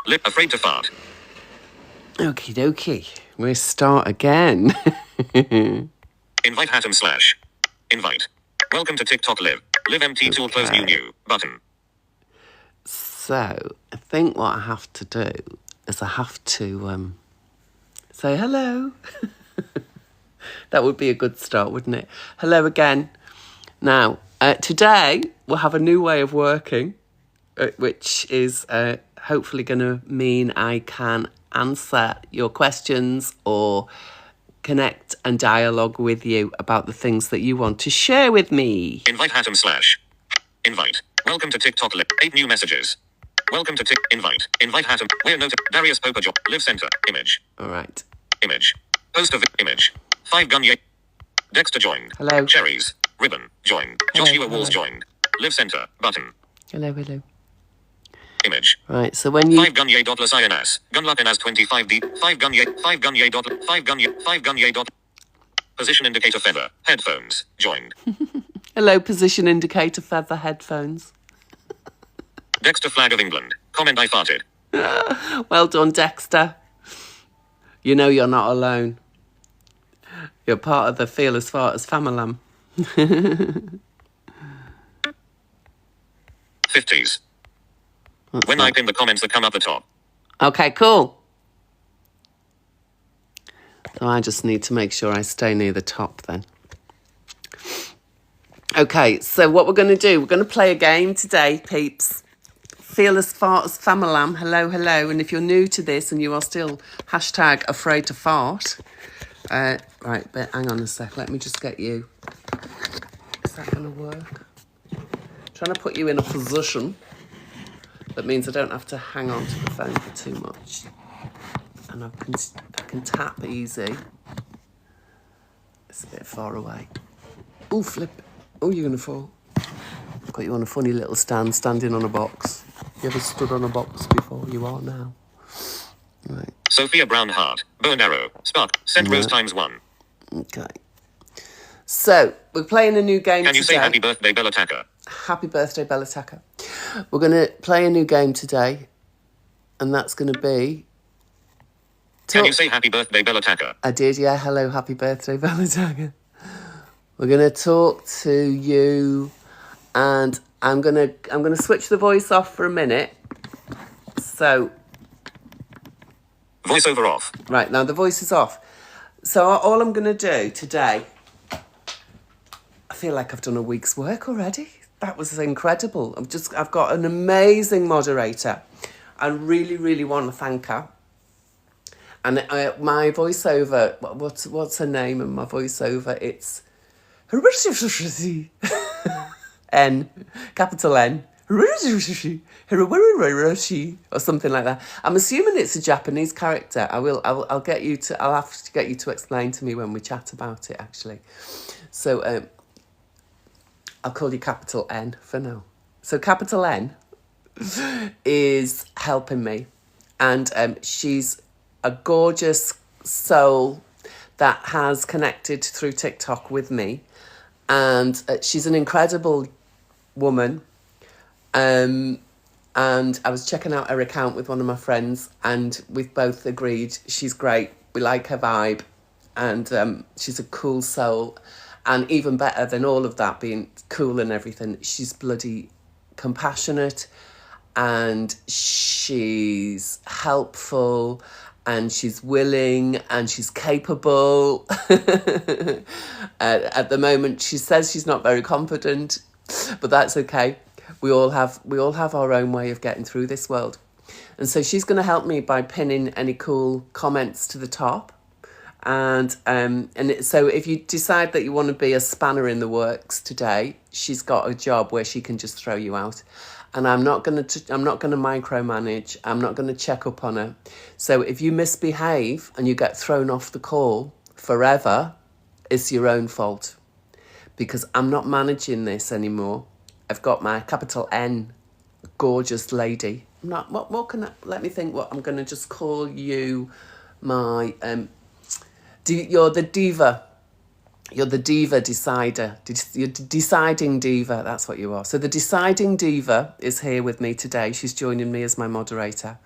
Afraid to fart. Okie dokie. We'll start again. Invite Atom slash. Invite. Welcome to TikTok Live. Live MT tool close new button. So, I think what I have to do is I have to say hello. That would be a good start, wouldn't it? Hello again. Now, today we'll have a new way of working, which is hopefully going to mean I can answer your questions or connect and dialogue with you about the things that you want to share with me. Invite Atom slash. Invite. Welcome to TikTok Live. 8 new messages. Welcome to Invite. Invite Atom. We're noted. Darius Popa Job. Live Center. Image. All right. Image. Post of image. 5 Gunye. Dexter joined. Hello. Cherries. Ribbon. Joined. Hello, Joshua Walls hello. joined. Live Center. Button. Hello, hello. Image. Right, so when you... 5 Gunye dotless INS. Gunlapinas 25D. 5 Gunye. 5 Gunye dot. 5 Gunye. 5 Gunye dot. Position indicator feather. Headphones. Joined. Hello, position indicator feather headphones. Dexter flag of England. Comment I farted. Well done, Dexter. You know you're not alone. You're part of the Fearless Farters family. 50s. When I pin the comments that come up the top. Okay, cool. So I just need to make sure I stay near the top then. Okay, so what we're going to do, we're going to play a game today, peeps. Fearless Farters Famalam, hello, hello. And if you're new to this and you are still #afraid to fart, right, but hang on a sec, let me just get you. Is that going to work? Trying to put you in a position that means I don't have to hang on to the phone for too much. And I can tap easy. It's a bit far away. Oh, flip. Oh, you're going to fall. Got you on a funny little stand, standing on a box. You ever stood on a box before? You are now. Right. Sophia Brown Hart. Bow and arrow. Spark. Send rose times 1. Okay. So, we're playing a new game today. Can you say happy birthday, Bella Tucker? Happy birthday, Bella Tucker. We're going to play a new game today. And that's going to be... Can you say happy birthday, Bella Tucker? I did, yeah. Hello, happy birthday, Bella Tucker. We're going to talk to you... And I'm gonna switch the voice off for a minute. So voiceover off. Right, now the voice is off. So all I'm gonna do today, I feel like I've done a week's work already. That was incredible. I've got an amazing moderator. I really, really want to thank her. And my voiceover, what's her name? And my voiceover, it's N, capital N, or something like that. I'm assuming it's a Japanese character. I'll have to get you to explain to me when we chat about it, actually. So I'll call you capital N for now. So capital N is helping me, and she's a gorgeous soul that has connected through TikTok with me, and she's an incredible woman, and I was checking out her account with one of my friends, and we've both agreed she's great. We like her vibe, and she's a cool soul, and even better than all of that being cool and everything, she's bloody compassionate, and she's helpful, and she's willing, and she's capable. At the moment, she says she's not very confident, but that's okay. We all have our own way of getting through this world. And so she's going to help me by pinning any cool comments to the top. And so if you decide that you want to be a spanner in the works today, she's got a job where she can just throw you out. And I'm not going to micromanage. I'm not going to check up on her. So if you misbehave and you get thrown off the call forever, it's your own fault. Because I'm not managing this anymore. I've got my capital N, gorgeous lady. I'm not. What can I? Let me think. What I'm going to just call you, my. You're the diva. You're the diva decider. You're the deciding diva. That's what you are. So the deciding diva is here with me today. She's joining me as my moderator.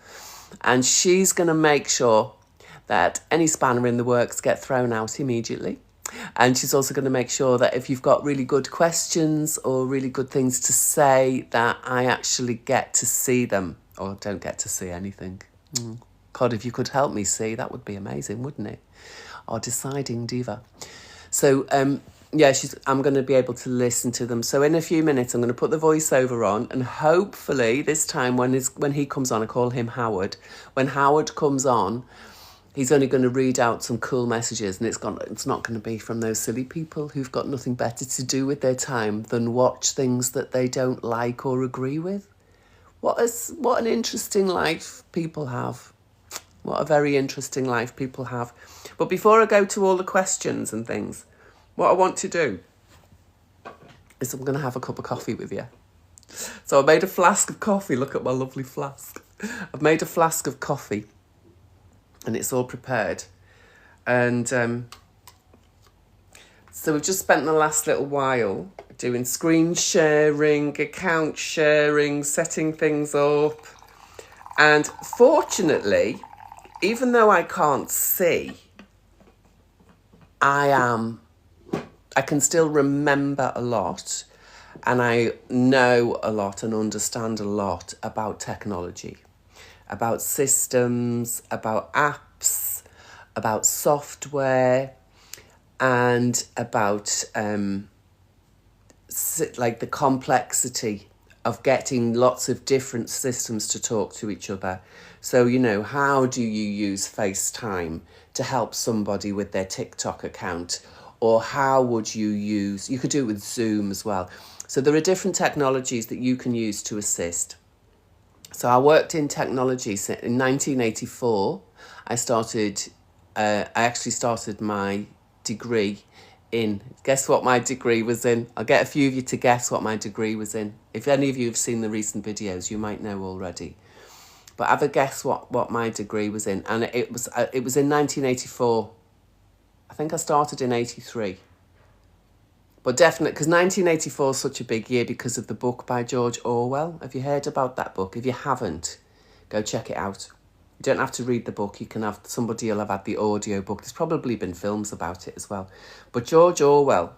And she's going to make sure that any spanner in the works get thrown out immediately. And she's also going to make sure that if you've got really good questions or really good things to say, that I actually get to see them, or don't get to see anything. God, if you could help me see, that would be amazing, wouldn't it? Our deciding diva. So, yeah, I'm going to be able to listen to them. So in a few minutes, I'm going to put the voiceover on, and hopefully this time when he comes on, I call him Howard. When Howard comes on, he's only going to read out some cool messages, and it's not going to be from those silly people who've got nothing better to do with their time than watch things that they don't like or agree with. What an interesting life people have. What a very interesting life people have. But before I go to all the questions and things, what I want to do is I'm going to have a cup of coffee with you. So I made a flask of coffee. Look at my lovely flask. I've made a flask of coffee and it's all prepared. And so we've just spent the last little while doing screen sharing, account sharing, setting things up. And fortunately, even though I can't see, I can still remember a lot, and I know a lot and understand a lot about technology, about systems, about apps, about software, and about like the complexity of getting lots of different systems to talk to each other. So, how do you use FaceTime to help somebody with their TikTok account? Or how would you could do it with Zoom as well. So there are different technologies that you can use to assist. So I worked in technology in 1984. I actually started my degree in, guess what my degree was in? I'll get a few of you to guess what my degree was in. If any of you have seen the recent videos, you might know already. But have a guess what my degree was in. And it was in 1984. I think I started in 83. But definitely, because 1984 is such a big year because of the book by George Orwell. Have you heard about that book? If you haven't, go check it out. You don't have to read the book. Somebody will have had the audio book. There's probably been films about it as well. But George Orwell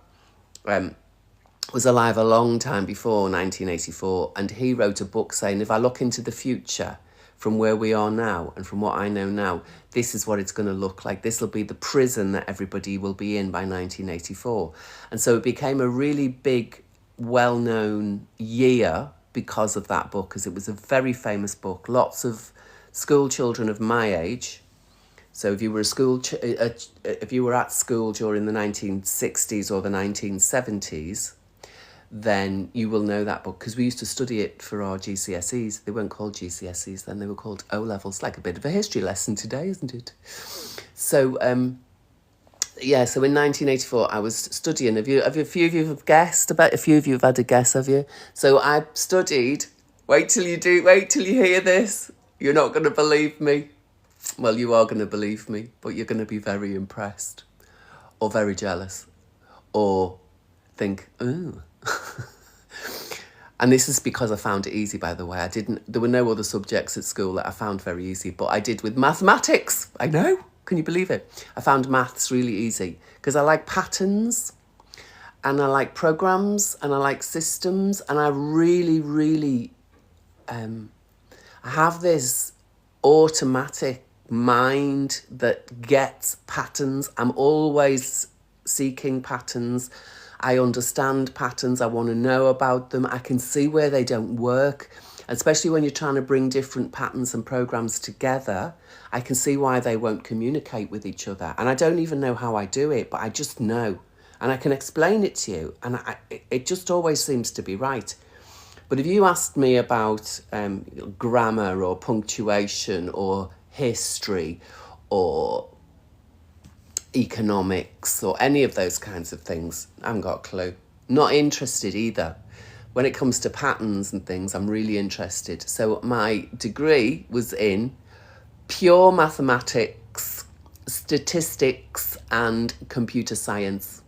was alive a long time before 1984. And he wrote a book saying, if I look into the future from where we are now and from what I know now, this is what it's going to look like. This will be the prison that everybody will be in by 1984. And so it became a really big, well-known year because of that book, because it was a very famous book. Lots of school children of my age. So if you were if you were at school during the 1960s or the 1970s, then you will know that book, because we used to study it for our GCSEs. They weren't called GCSEs then, they were called O-levels. Like a bit of a history lesson today, isn't it? So, so in 1984, I was studying. Have a few of you have guessed? About a few of you have had a guess, have you? So I studied. Wait till you hear this. You're not going to believe me. Well, you are going to believe me, but you're going to be very impressed or very jealous or think, ooh. And this is because I found it easy, by the way. There were no other subjects at school that I found very easy, but I did with mathematics. I know. Can you believe it? I found maths really easy because I like patterns and I like programs and I like systems, and I really, really, I have this automatic mind that gets patterns. I'm always seeking patterns. I understand patterns. I want to know about them. I can see where they don't work, especially when you're trying to bring different patterns and programs together. I can see why they won't communicate with each other. And I don't even know how I do it, but I just know. And I can explain it to you. And it just always seems to be right. But if you asked me about grammar or punctuation or history or economics or any of those kinds of things, I haven't got a clue. Not interested either. When it comes to patterns and things, I'm really interested. So my degree was in pure mathematics, statistics and computer science.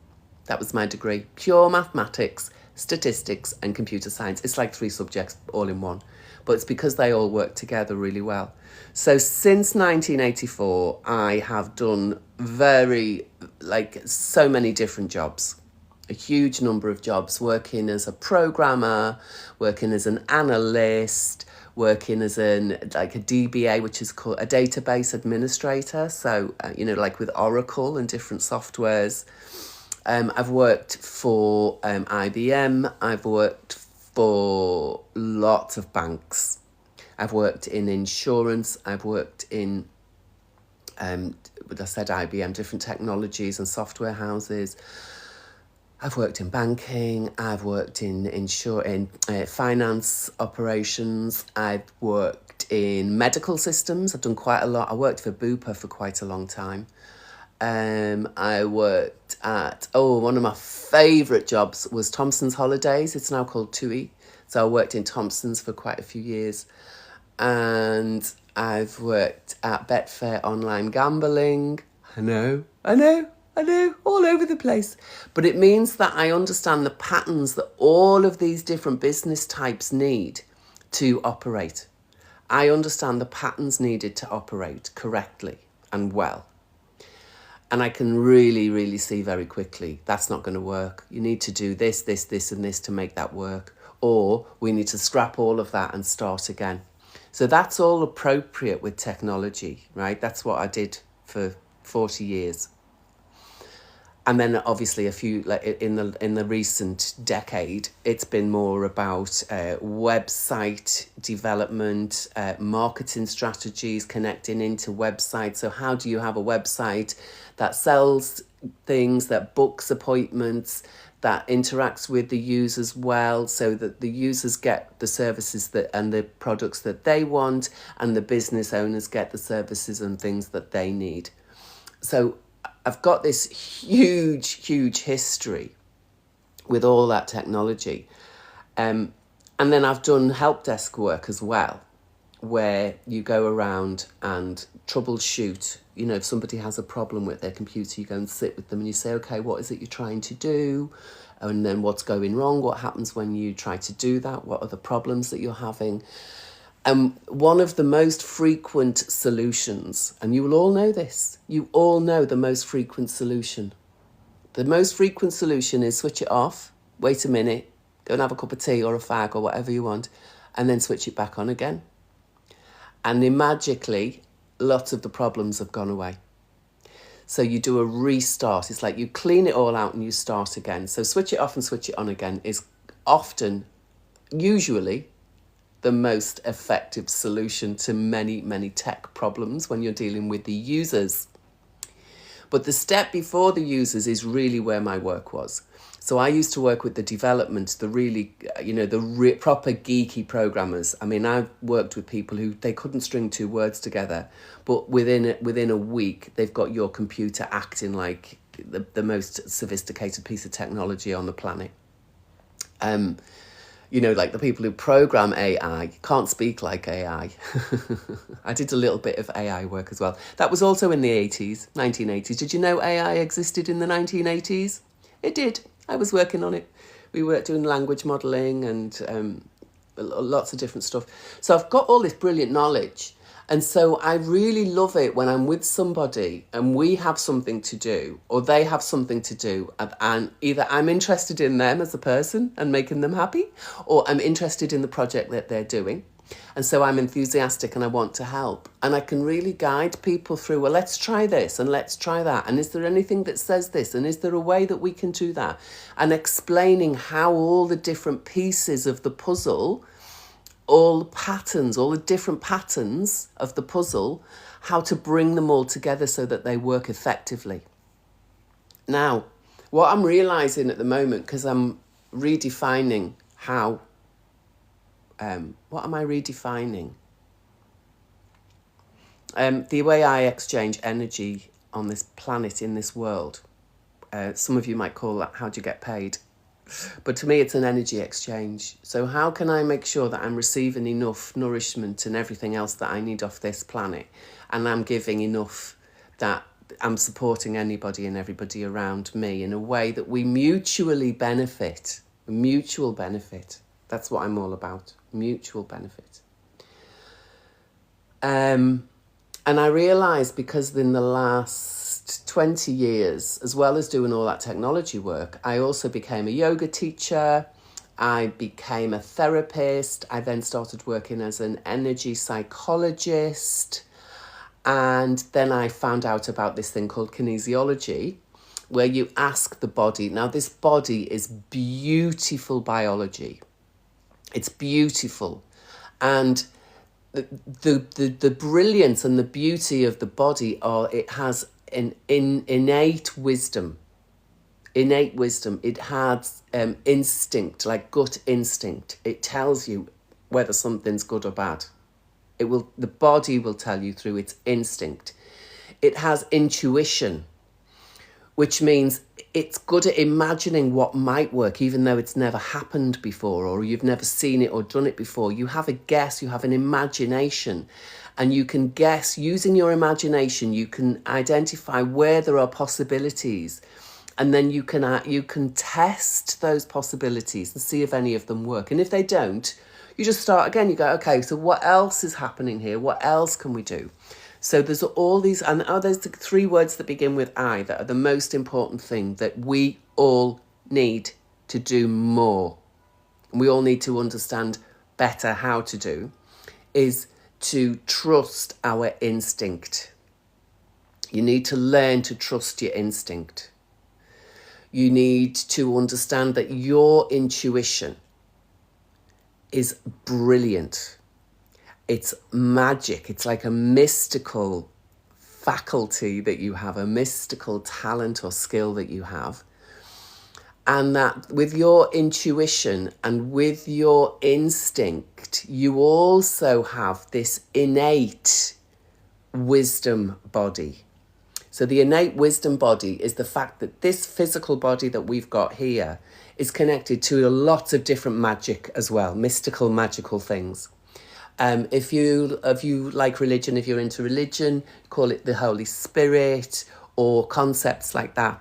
That was my degree. Pure mathematics, statistics, and computer science. It's like 3 subjects all in one, but it's because they all work together really well. So since 1984, I have done so many different jobs, a huge number of jobs, working as a programmer, working as an analyst, working as a DBA, which is called a database administrator. So, like with Oracle and different softwares. I've worked for IBM. I've worked for lots of banks. I've worked in insurance. I've worked in, I said IBM, different technologies and software houses. I've worked in banking. I've worked in finance operations. I've worked in medical systems. I've done quite a lot. I worked for Bupa for quite a long time. I worked at, one of my favourite jobs was Thompson's Holidays. It's now called TUI. So I worked in Thompson's for quite a few years. And I've worked at Betfair Online Gambling. I know, all over the place. But it means that I understand the patterns that all of these different business types need to operate. I understand the patterns needed to operate correctly and well. And I can really, really see very quickly that's not going to work. You need to do this, this, this, and this to make that work. Or we need to scrap all of that and start again. So that's all appropriate with technology, right? That's what I did for 40 years. And then obviously in the recent decade, it's been more about website development, marketing strategies, connecting into websites. So how do you have a website that sells things, that books appointments, that interacts with the users well, so that the users get the services and the products that they want, and the business owners get the services and things that they need. So I've got this huge history with all that technology. And then I've done help desk work as well, where you go around and troubleshoot. If somebody has a problem with their computer, you go and sit with them and you say, okay, what is it you're trying to do? And then what's going wrong? What happens when you try to do that? What are the problems that you're having? One of the most frequent solutions, and you will all know this, you all know the most frequent solution. The most frequent solution is switch it off, wait a minute, go and have a cup of tea or a fag or whatever you want, and then switch it back on again. And then magically, lots of the problems have gone away. So you do a restart. It's like you clean it all out and you start again. So switch it off and switch it on again is usually, the most effective solution to many tech problems when you're dealing with the users. But the step before the users is really where my work was. So I used to work with the development, the really, proper geeky programmers. I mean, I've worked with people who they couldn't string 2 words together, but within a week, they've got your computer acting like the most sophisticated piece of technology on the planet. Like the people who program AI can't speak like AI. I did a little bit of AI work as well. That was also in the 1980s. Did you know AI existed in the 1980s? It did. I was working on it. We were doing language modelling and lots of different stuff. So I've got all this brilliant knowledge. And so I really love it when I'm with somebody and we have something to do or they have something to do, and either I'm interested in them as a person and making them happy, or I'm interested in the project that they're doing. And so I'm enthusiastic and I want to help. And I can really guide people through, well, let's try this and let's try that. And is there anything that says this? And is there a way that we can do that? And explaining how all the different pieces of the puzzle, all the patterns, all the different patterns of the puzzle, how to bring them all together so that they work effectively. Now, what I'm realising at the moment, because I'm redefining how, what am I redefining? The way I exchange energy on this planet, in this world. Some of you might call that, how do you get paid? But to me, it's an energy exchange. So how can I make sure that I'm receiving enough nourishment and everything else that I need off this planet, and I'm giving enough that I'm supporting anybody and everybody around me in a way that we mutually benefit, Mutual benefit. That's what I'm all about. Mutual benefit. And I realised, because in the last 20 years, as well as doing all that technology work, I also became a yoga teacher. I became a therapist. I then started working as an energy psychologist. And then I found out about this thing called kinesiology, where you ask the body. Now, this body is beautiful biology. It's beautiful. And the brilliance and the beauty of the body are it has an innate wisdom. Innate wisdom. It has instinct, like gut instinct. It tells you whether something's good or bad. The body will tell you through its instinct. It has intuition, which means it's good at imagining what might work, even though it's never happened before, or you've never seen it or done it before. You have a guess, you have an imagination, and you can guess using your imagination. You can identify where there are possibilities, and then you can test those possibilities and see if any of them work. And if they don't, you just start again. You go, okay, so what else is happening here? What else can we do? So there's all these, and there's the 3 words that begin with I that are the most important thing that we all need to do more. We all need to understand better how to do, is to trust our instinct. You need to learn to trust your instinct. You need to understand that your intuition is brilliant. It's magic. It's like a mystical faculty that you have, a mystical talent or skill that you have. And that with your intuition and with your instinct, you also have this innate wisdom body. So the innate wisdom body is the fact that this physical body that we've got here is connected to lots of different magic as well, mystical, magical things. If you like religion, if you're into religion, call it the Holy Spirit, or concepts like that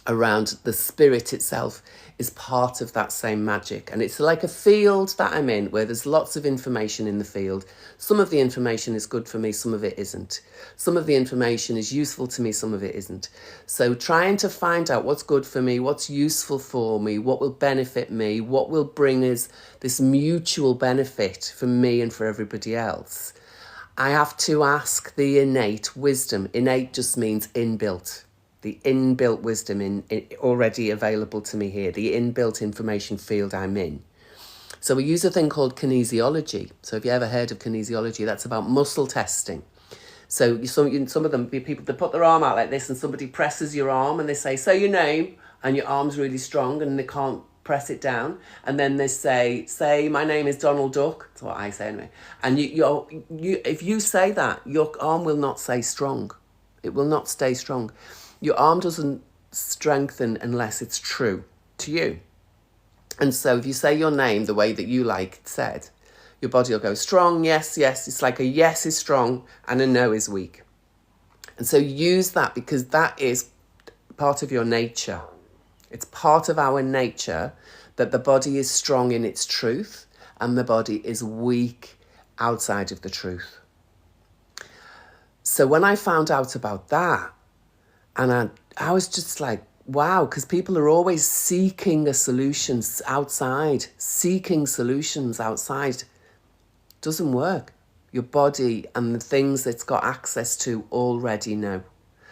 around the spirit itself is part of that same magic. And it's like a field that I'm in where there's lots of information in the field. Some of the information is good for me, some of it isn't. Some of the information is useful to me, some of it isn't. So trying to find out what's good for me, what's useful for me, what will benefit me, what will bring us this mutual benefit for me and for everybody else. I have to ask the innate wisdom. Innate just means inbuilt. The inbuilt wisdom in already available to me here, the inbuilt information field I'm in. So we use a thing called kinesiology. So if you ever heard of kinesiology, that's about muscle testing. So some of them, people, they put their arm out like this and somebody presses your arm and they say your name, and your arm's really strong and they can't press it down. And then they say my name is Donald Duck. That's what I say anyway. And if you say that, your arm will not stay strong. It will not stay strong. Your arm doesn't strengthen unless it's true to you. And so if you say your name the way that you like it said, your body will go strong, yes, yes. It's like a yes is strong and a no is weak. And so use that, because that is part of your nature. It's part of our nature that the body is strong in its truth and the body is weak outside of the truth. So when I found out about that, and I was just like, wow, because people are always seeking solutions outside. Doesn't work. Your body and the things it's got access to already know.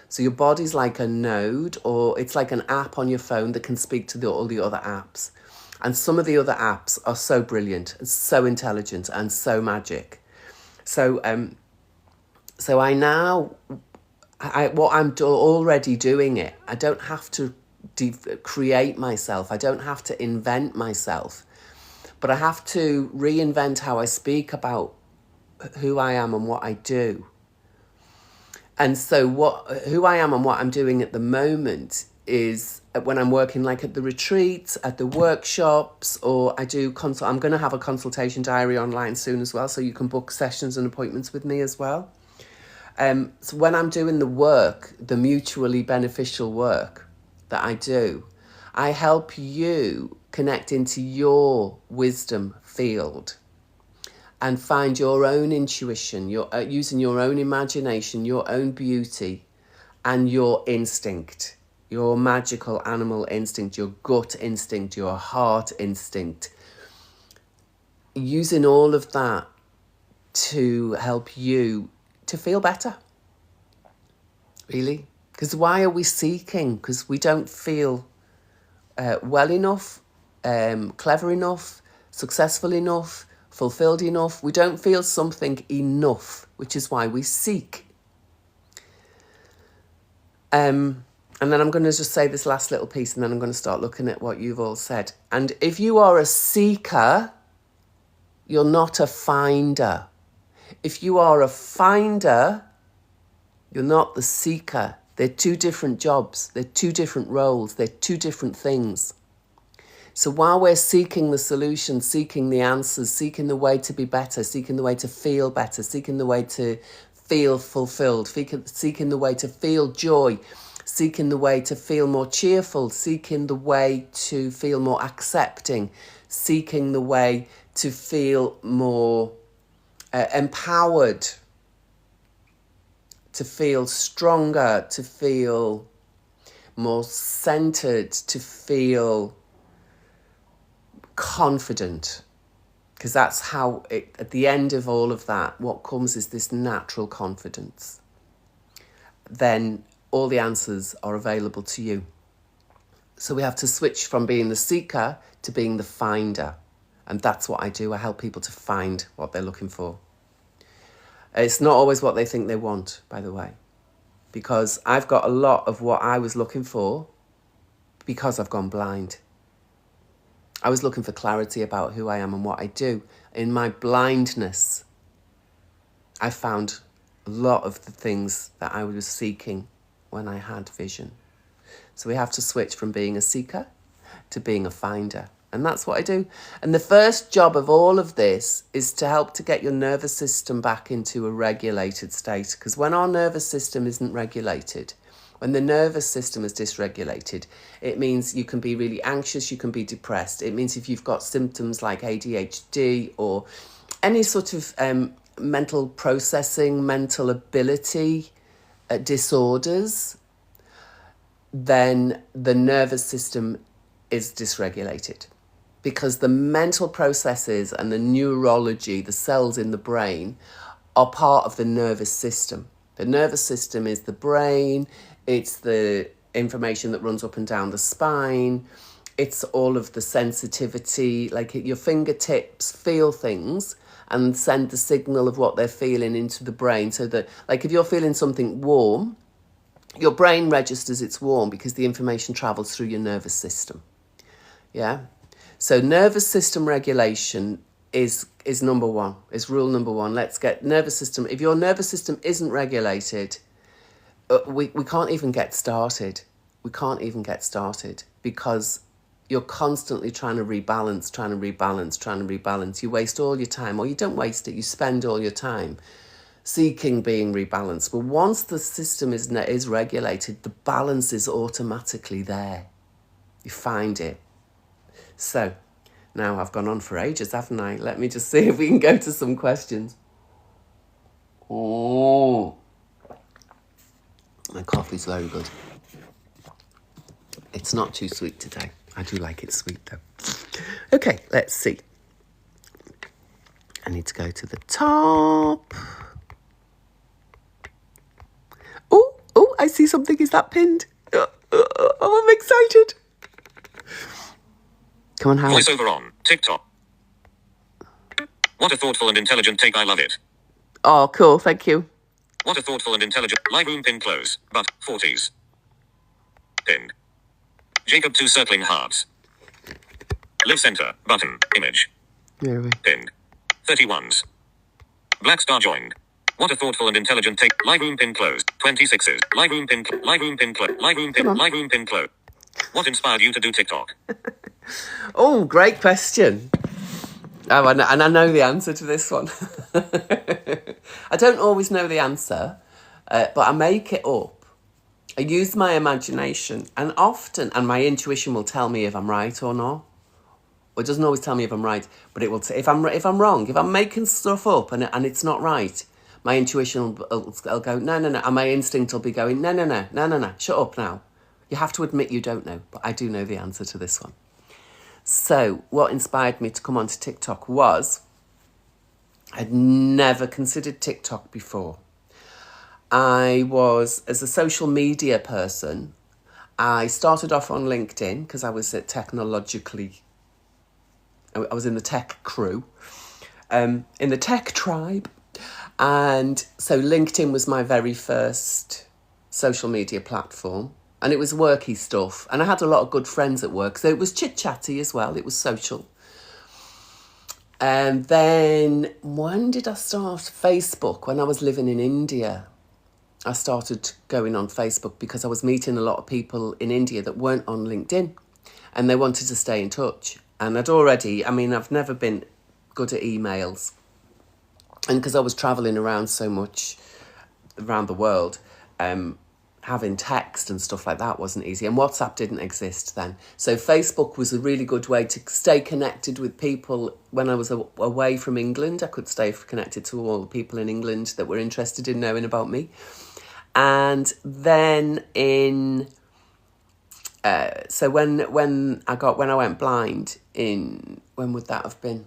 So your body's like a node, or it's like an app on your phone that can speak to all the other apps. And some of the other apps are so brilliant and so intelligent and so magic. So I now... what I'm already doing it. I don't have to create myself. I don't have to invent myself. But I have to reinvent how I speak about who I am and what I do. And so who I am and what I'm doing at the moment is when I'm working like at the retreats, at the workshops, or I do I'm going to have a consultation diary online soon as well, so you can book sessions and appointments with me as well. So when I'm doing the work, the mutually beneficial work that I do, I help you connect into your wisdom field and find your own intuition, using your own imagination, your own beauty, and your instinct, your magical animal instinct, your gut instinct, your heart instinct, using all of that to help you to feel better, really. Because why are we seeking? Because we don't feel well enough, clever enough, successful enough, fulfilled enough. We don't feel something enough, which is why we seek. And then I'm going to just say this last little piece, and then I'm going to start looking at what you've all said. And if you are a seeker, you're not a finder. If you are a finder, you're not the seeker. They're two different jobs. They're two different roles. They're two different things. So while we're seeking the solution, seeking the answers, seeking the way to be better, seeking the way to feel better, seeking the way to feel fulfilled, seeking the way to feel joy, seeking the way to feel more cheerful, seeking the way to feel more accepting, seeking the way to feel more empowered, to feel stronger, to feel more centered, to feel confident. Because that's how, at the end of all of that, what comes is this natural confidence. Then all the answers are available to you. So we have to switch from being the seeker to being the finder. And that's what I do. I help people to find what they're looking for. It's not always what they think they want, by the way, because I've got a lot of what I was looking for because I've gone blind. I was looking for clarity about who I am and what I do. In my blindness, I found a lot of the things that I was seeking when I had vision. So we have to switch from being a seeker to being a finder. And that's what I do. And the first job of all of this is to help to get your nervous system back into a regulated state. Because when our nervous system isn't regulated, when the nervous system is dysregulated, it means you can be really anxious, you can be depressed. It means if you've got symptoms like ADHD or any sort of mental processing, mental ability disorders, then the nervous system is dysregulated. Because the mental processes and the neurology, the cells in the brain, are part of the nervous system. The nervous system is the brain, it's the information that runs up and down the spine, it's all of the sensitivity, like your fingertips feel things and send the signal of what they're feeling into the brain. So that, like if you're feeling something warm, your brain registers it's warm because the information travels through your nervous system. Yeah? So nervous system regulation is number one, is rule number one. Let's get nervous system. If your nervous system isn't regulated, we can't even get started. We can't even get started because you're constantly trying to rebalance. You waste all your time, or you don't waste it, you spend all your time seeking being rebalanced. But once the system is regulated, the balance is automatically there. You find it. So, now I've gone on for ages, haven't I? Let me just see if we can go to some questions. Oh, my coffee's very good. It's not too sweet today. I do like it sweet, though. Okay, let's see. I need to go to the top. Oh, I see something. Is that pinned? Oh, I'm excited. Come on, Howard. Voiceover on TikTok. What a thoughtful and intelligent take. I love it. Oh, cool. Thank you. What a thoughtful and intelligent. Live room pin close. But 40s. Pinned. Jacob 2 circling hearts. Live center. Button. Image. Where are we? Pinned. 31s. Black star joined. What a thoughtful and intelligent take. Live room pin closed. 26s. Live room pin. Live room pin closed. Live room pin. Live room pin closed. What inspired you to do TikTok? Oh, great question. Oh, and I know the answer to this one. I don't always know the answer, but I make it up. I use my imagination, and often, and my intuition will tell me if I'm right or not, Well, it doesn't always tell me if I'm right, but it will. If I'm wrong, if I'm making stuff up and it's not right, my intuition will go no, and my instinct will be going no, shut up now. You have to admit you don't know, but I do know the answer to this one. So what inspired me to come onto TikTok was I'd never considered TikTok before. I was, as a social media person, I started off on LinkedIn because I was I was in the tech crew, in the tech tribe. And so LinkedIn was my very first social media platform. And it was worky stuff. And I had a lot of good friends at work. So it was chit-chatty as well. It was social. And then when did I start? Facebook, when I was living in India. I started going on Facebook because I was meeting a lot of people in India that weren't on LinkedIn and they wanted to stay in touch. And I've never been good at emails. And because I was travelling around so much around the world, having text and stuff like that wasn't easy. And WhatsApp didn't exist then. So Facebook was a really good way to stay connected with people. When I was away from England, I could stay connected to all the people in England that were interested in knowing about me. And then when I went blind when would that have been?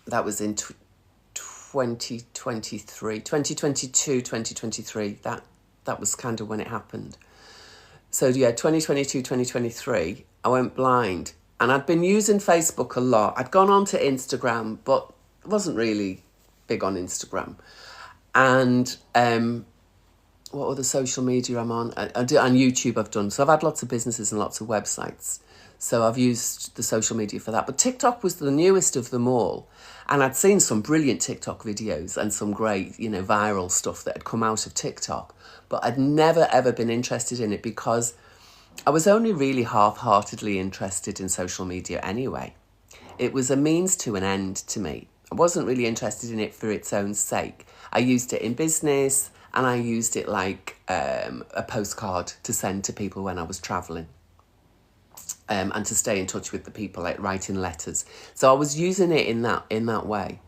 That was in 2023. That was kind of when it happened. So yeah, 2022, 2023, I went blind. And I'd been using Facebook a lot. I'd gone on to Instagram, but wasn't really big on Instagram. And what other social media I'm on? On YouTube I've done. So I've had lots of businesses and lots of websites. So I've used the social media for that. But TikTok was the newest of them all. And I'd seen some brilliant TikTok videos and some great, viral stuff that had come out of TikTok. But I'd never, ever been interested in it because I was only really half-heartedly interested in social media anyway. It was a means to an end to me. I wasn't really interested in it for its own sake. I used it in business and I used it like a postcard to send to people when I was travelling. And to stay in touch with the people, like writing letters. So I was using it in that way.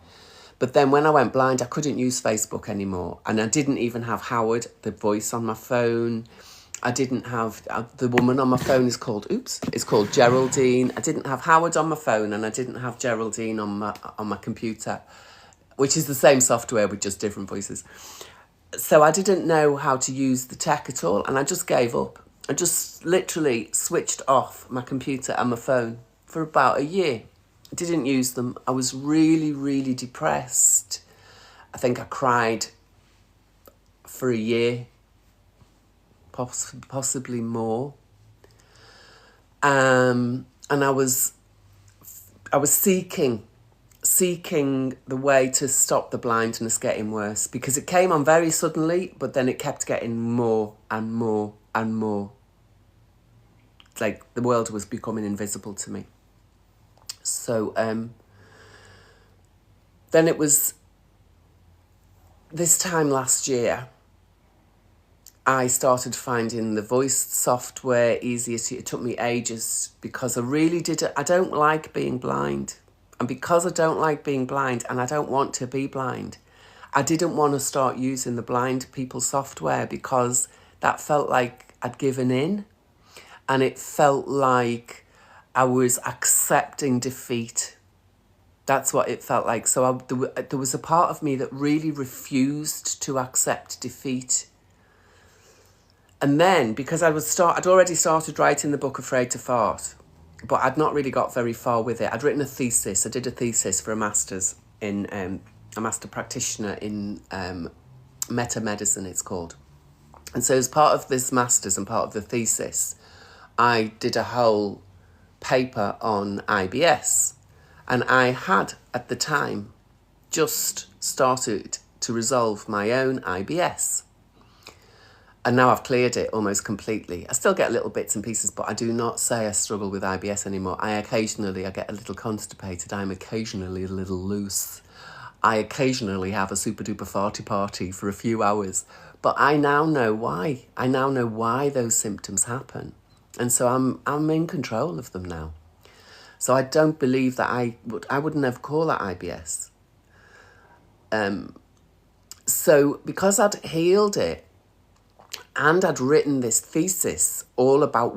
But then when I went blind, I couldn't use Facebook anymore. And I didn't even have Howard, the voice on my phone. I didn't have, the woman on my phone is called Geraldine. I didn't have Howard on my phone and I didn't have Geraldine on my computer, which is the same software with just different voices. So I didn't know how to use the tech at all. And I just gave up. I just literally switched off my computer and my phone for about a year. I didn't use them. I was really, really depressed. I think I cried for a year, possibly more. And I was seeking the way to stop the blindness getting worse because it came on very suddenly, but then it kept getting more and more and more. It's like the world was becoming invisible to me. So then it was this time last year, I started finding the voice software easier to, it took me ages because I don't like being blind. And because I don't like being blind and I don't want to be blind, I didn't want to start using the blind people software because that felt like I'd given in. And it felt like I was accepting defeat. That's what it felt like. So there was a part of me that really refused to accept defeat. And then, because I'd already started writing the book Afraid to Fart, but I'd not really got very far with it. I'd written a thesis. I did a thesis for a master's in a master practitioner in meta medicine, it's called. And so as part of this master's and part of the thesis, I did a whole paper on IBS. And I had, at the time, just started to resolve my own IBS. And now I've cleared it almost completely. I still get little bits and pieces, but I do not say I struggle with IBS anymore. I get a little constipated. I'm occasionally a little loose. I occasionally have a super duper farty party for a few hours. But I now know why. I now know why those symptoms happen. And so I'm in control of them now. So I don't believe that I would never call that IBS. So because I'd healed it and I'd written this thesis all about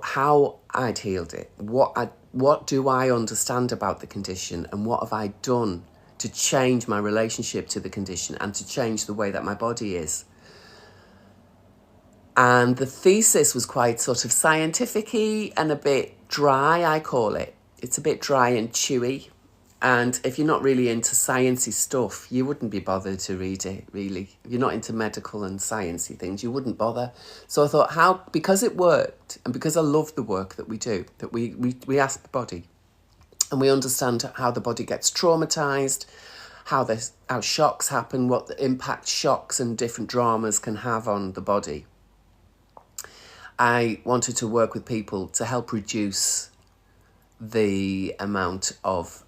how I'd healed it, what do I understand about the condition, and what have I done to change my relationship to the condition and to change the way that my body is. And the thesis was quite sort of scientific-y and a bit dry, I call it. It's a bit dry and chewy. And if you're not really into sciencey stuff, you wouldn't be bothered to read it, really. If you're not into medical and sciencey things, you wouldn't bother. So I thought, because it worked, and because I love the work that we do, that we ask the body, and we understand how the body gets traumatised, how shocks happen, what the impact shocks and different dramas can have on the body. I wanted to work with people to help reduce the amount of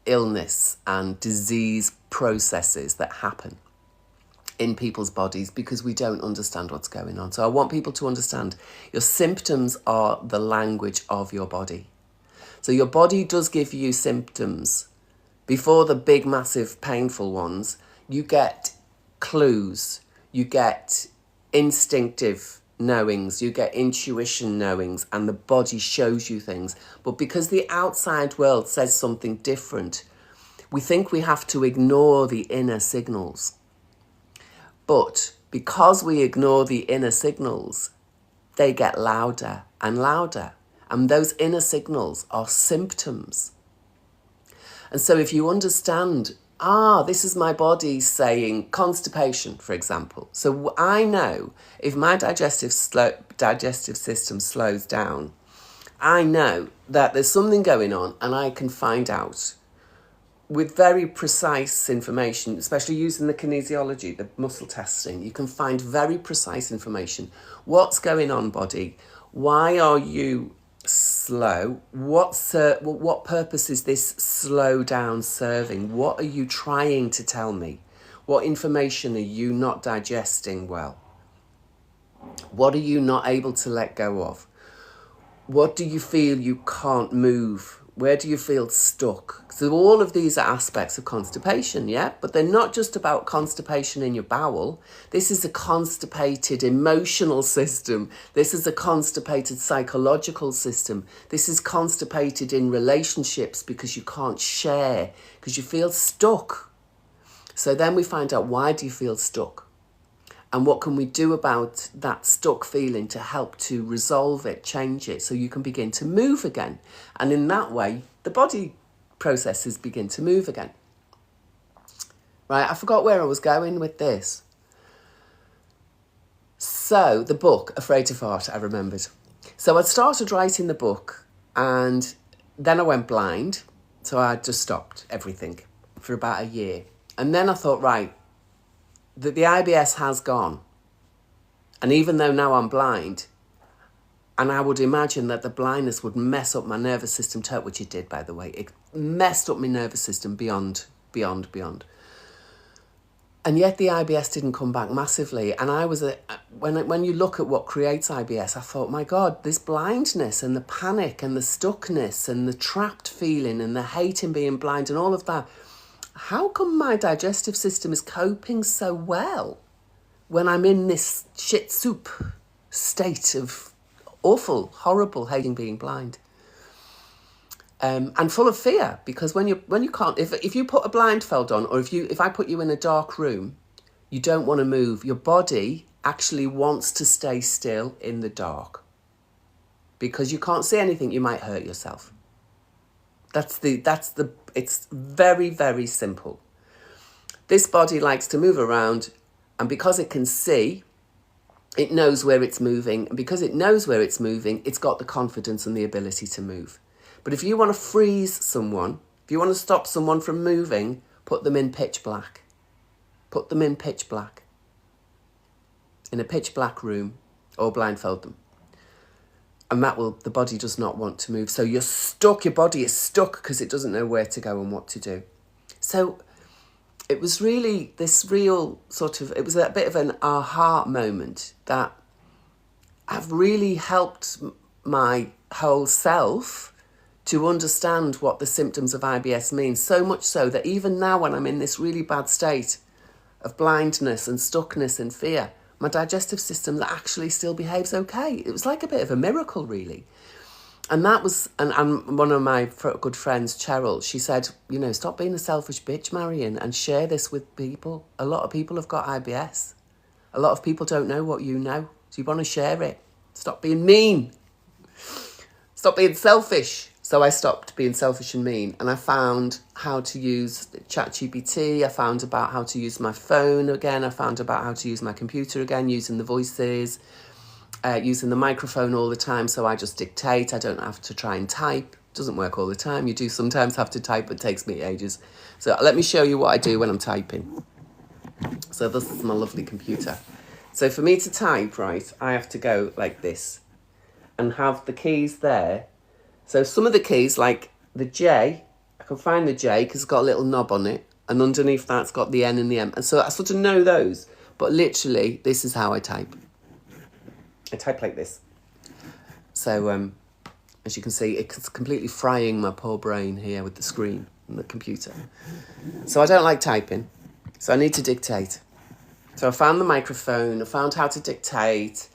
illness and disease processes that happen in people's bodies because we don't understand what's going on. So I want people to understand your symptoms are the language of your body. So your body does give you symptoms. Before the big, massive, painful ones, you get clues, you get instinctive knowings, you get intuition knowings, and the body shows you things. But because the outside world says something different, we think we have to ignore the inner signals. But because we ignore the inner signals, they get louder and louder. And those inner signals are symptoms. And so if you understand, this is my body saying constipation, for example. So I know if my digestive system slows down, I know that there's something going on, and I can find out with very precise information, especially using the kinesiology, the muscle testing. You can find very precise information. What's going on, body? Why are you slow? What purpose is this slow down serving? What are you trying to tell me? What information are you not digesting well? What are you not able to let go of? What do you feel you can't move? Where do you feel stuck? So all of these are aspects of constipation, yeah? But they're not just about constipation in your bowel. This is a constipated emotional system. This is a constipated psychological system. This is constipated in relationships because you can't share, because you feel stuck. So then we find out, why do you feel stuck? And what can we do about that stuck feeling to help to resolve it, change it, so you can begin to move again? And in that way, the body processes begin to move again. Right, I forgot where I was going with this. So the book, Afraid to Fart, I remembered. So I started writing the book, and then I went blind. So I just stopped everything for about a year. And then I thought, right, that the IBS has gone. And even though now I'm blind, and I would imagine that the blindness would mess up my nervous system, which it did, by the way. It messed up my nervous system beyond. And yet the IBS didn't come back massively. And when you look at what creates IBS, I thought, my God, this blindness and the panic and the stuckness and the trapped feeling and the hating being blind and all of that, how come my digestive system is coping so well when I'm in this shit soup state of awful, horrible hating being blind? And full of fear, because when you can't, if you put a blindfold on, or if I put you in a dark room, you don't want to move. Your body actually wants to stay still in the dark because you can't see anything. You might hurt yourself. It's very, very simple. This body likes to move around, and because it can see, it knows where it's moving. And because it knows where it's moving, it's got the confidence and the ability to move. But if you want to freeze someone, if you want to stop someone from moving, put them in pitch black. Put them in pitch black. In a pitch black room, or blindfold them. And the body does not want to move. So you're stuck, your body is stuck because it doesn't know where to go and what to do. So it was really it was a bit of an aha moment that I've really helped my whole self to understand what the symptoms of IBS mean. So much so that even now, when I'm in this really bad state of blindness and stuckness and fear, my digestive system actually still behaves okay. It was like a bit of a miracle, really. And that was, and one of my good friends, Cheryl, she said, stop being a selfish bitch, Marion, and share this with people. A lot of people have got IBS. A lot of people don't know what you know. So you want to share it. Stop being mean. Stop being selfish. So I stopped being selfish and mean, and I found how to use ChatGPT. I found about how to use my phone again. I found about how to use my computer again, using the voices, using the microphone all the time. So I just dictate. I don't have to try and type. It doesn't work all the time. You do sometimes have to type, but it takes me ages. So let me show you what I do when I'm typing. So this is my lovely computer. So for me to type, right, I have to go like this and have the keys there. So some of the keys, like the J, I can find the J because it's got a little knob on it. And underneath that's got the N and the M. And so I sort of know those. But literally, this is how I type. I type like this. So as you can see, it's completely frying my poor brain here with the screen and the computer. So I don't like typing. So I need to dictate. So I found the microphone. I found how to dictate.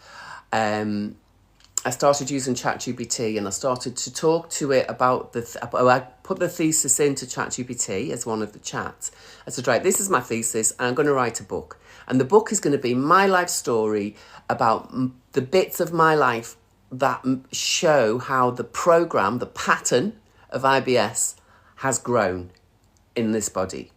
I started using ChatGPT and I started to talk to it about I put the thesis into ChatGPT as one of the chats. I said, right, this is my thesis. I'm going to write a book. And the book is going to be my life story about the bits of my life that show how the program, the pattern of IBS has grown in this body.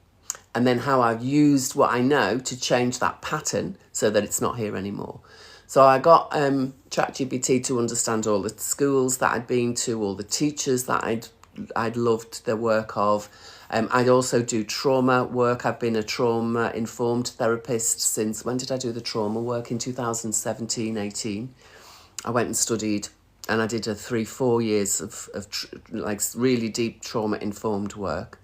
And then how I've used what I know to change that pattern so that it's not here anymore. So I got ChatGPT to understand all the schools that I'd been to, all the teachers that I'd loved the work of. I'd also do trauma work. I've been a trauma-informed therapist since, when did I do the trauma work? In 2017, 18. I went and studied, and I did 3-4 years of like really deep trauma-informed work.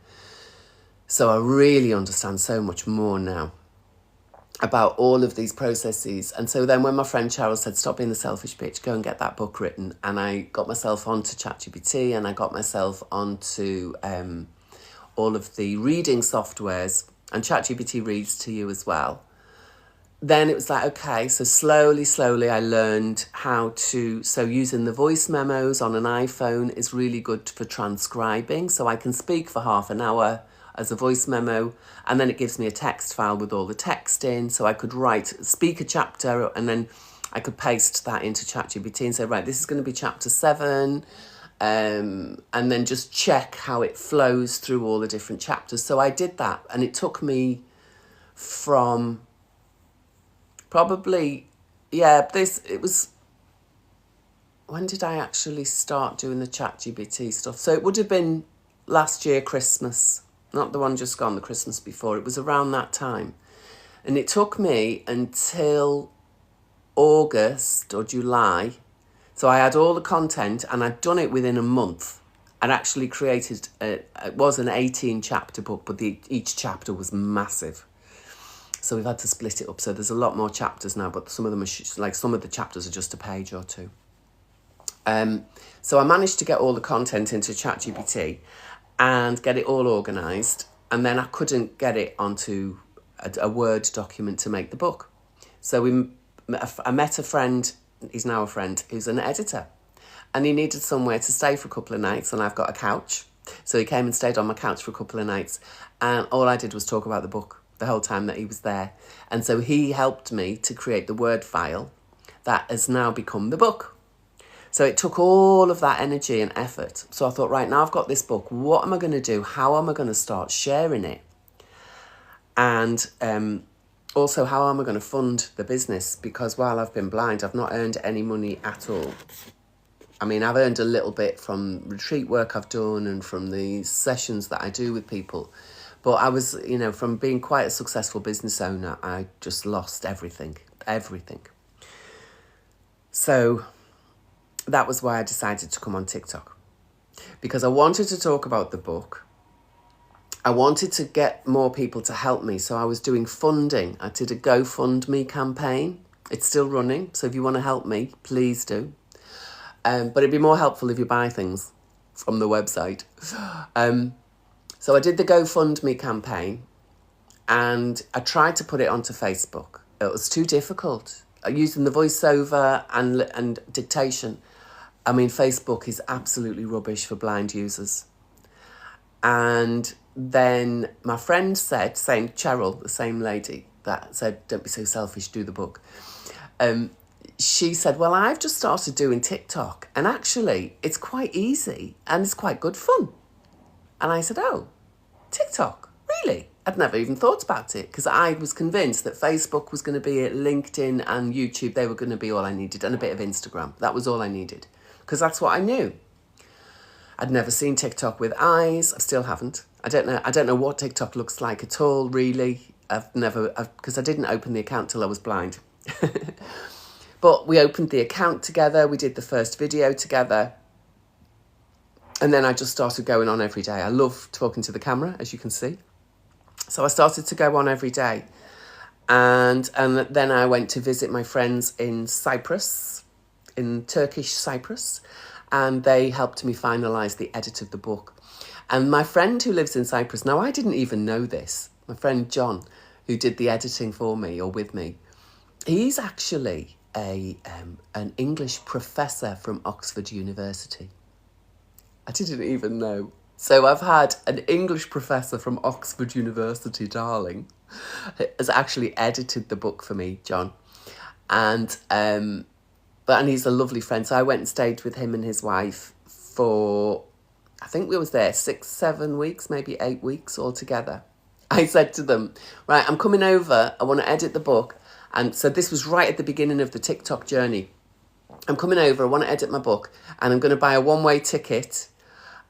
So I really understand so much more now about all of these processes. And so then when my friend Cheryl said, stop being the selfish bitch, go and get that book written. And I got myself onto ChatGPT and I got myself onto all of the reading softwares, and ChatGPT reads to you as well. Then it was like, okay, so slowly I learned how to, so using the voice memos on an iPhone is really good for transcribing. So I can speak for half an hour as a voice memo, and then it gives me a text file with all the text in, so I could speak a chapter, and then I could paste that into ChatGPT and say, right, this is going to be chapter 7, and then just check how it flows through all the different chapters. So I did that, and it took me from probably, it was, when did I actually start doing the ChatGPT stuff? So it would have been last year, Christmas. Not the one just gone, the Christmas before. It was around that time. And it took me until August or July. So I had all the content and I'd done it within a month. I'd actually created, it was an 18 chapter book, but each chapter was massive. So we've had to split it up. So there's a lot more chapters now, but some of them are some of the chapters are just a page or two. So I managed to get all the content into ChatGPT and get it all organised, and then I couldn't get it onto a Word document to make the book. So I met a friend, he's now a friend, who's an editor, and he needed somewhere to stay for a couple of nights, and I've got a couch. So he came and stayed on my couch for a couple of nights, and all I did was talk about the book the whole time that he was there. And so he helped me to create the Word file that has now become the book. So it took all of that energy and effort. So I thought, right, now I've got this book. What am I going to do? How am I going to start sharing it? And also, how am I going to fund the business? Because while I've been blind, I've not earned any money at all. I mean, I've earned a little bit from retreat work I've done and from the sessions that I do with people. But I was, from being quite a successful business owner, I just lost everything. So that was why I decided to come on TikTok, because I wanted to talk about the book. I wanted to get more people to help me. So I was doing funding. I did a GoFundMe campaign. It's still running. So if you want to help me, please do. But it'd be more helpful if you buy things. from the website. So I did the GoFundMe campaign, and I tried to put it onto Facebook. It was too difficult. Using the voiceover and dictation. I mean, Facebook is absolutely rubbish for blind users. And then my friend said, Cheryl, the same lady that said, don't be so selfish, do the book. She said, well, I've just started doing TikTok, and actually it's quite easy and it's quite good fun. And I said, oh, TikTok, really? I'd never even thought about it, because I was convinced that Facebook was going to be it, LinkedIn and YouTube, they were going to be all I needed, and a bit of Instagram. That was all I needed, because that's what I knew. I'd never seen TikTok with eyes. I still haven't. I don't know what TikTok looks like at all, really. Because I didn't open the account till I was blind. But we opened the account together. We did the first video together. And then I just started going on every day. I love talking to the camera, as you can see. So I started to go on every day. And then I went to visit my friends in Cyprus, in Turkish Cyprus. And they helped me finalise the edit of the book. And my friend who lives in Cyprus, now I didn't even know this, my friend John, who did the editing for me or with me, he's actually an English professor from Oxford University. I didn't even know. So I've had an English professor from Oxford University, darling, has actually edited the book for me, John. And he's a lovely friend. So I went and stayed with him and his wife for, I think we was there 6, 7 weeks, maybe 8 weeks altogether. I said to them, right, I'm coming over. I want to edit the book. And so this was right at the beginning of the TikTok journey. I'm coming over. I want to edit my book. And I'm going to buy a one-way ticket.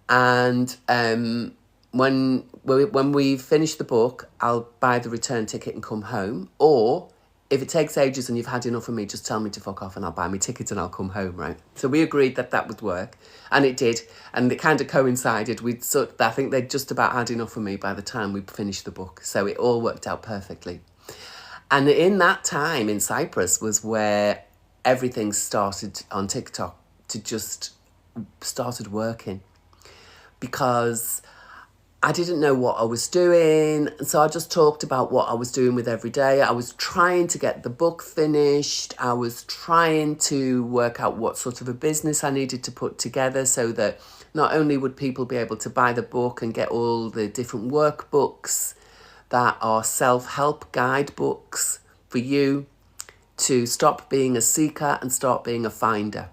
And when we finish the book, I'll buy the return ticket and come home. Or if it takes ages and you've had enough of me, just tell me to fuck off and I'll buy my ticket and I'll come home, right? So we agreed that would work. And it did. And it kind of coincided. I think they'd just about had enough of me by the time we finished the book. So it all worked out perfectly. And in that time in Cyprus was where everything started on TikTok to just started working. Because I didn't know what I was doing. So I just talked about what I was doing with every day. I was trying to get the book finished. I was trying to work out what sort of a business I needed to put together so that not only would people be able to buy the book and get all the different workbooks that are self-help guidebooks for you to stop being a seeker and start being a finder.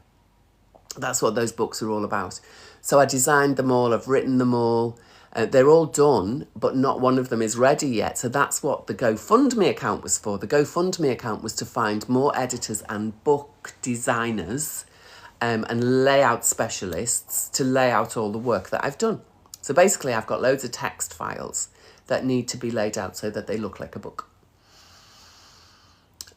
That's what those books are all about. So I designed them all. I've written them all. They're all done, but not one of them is ready yet. So that's what the GoFundMe account was for. The GoFundMe account was to find more editors and book designers and layout specialists to lay out all the work that I've done. So basically, I've got loads of text files that need to be laid out so that they look like a book.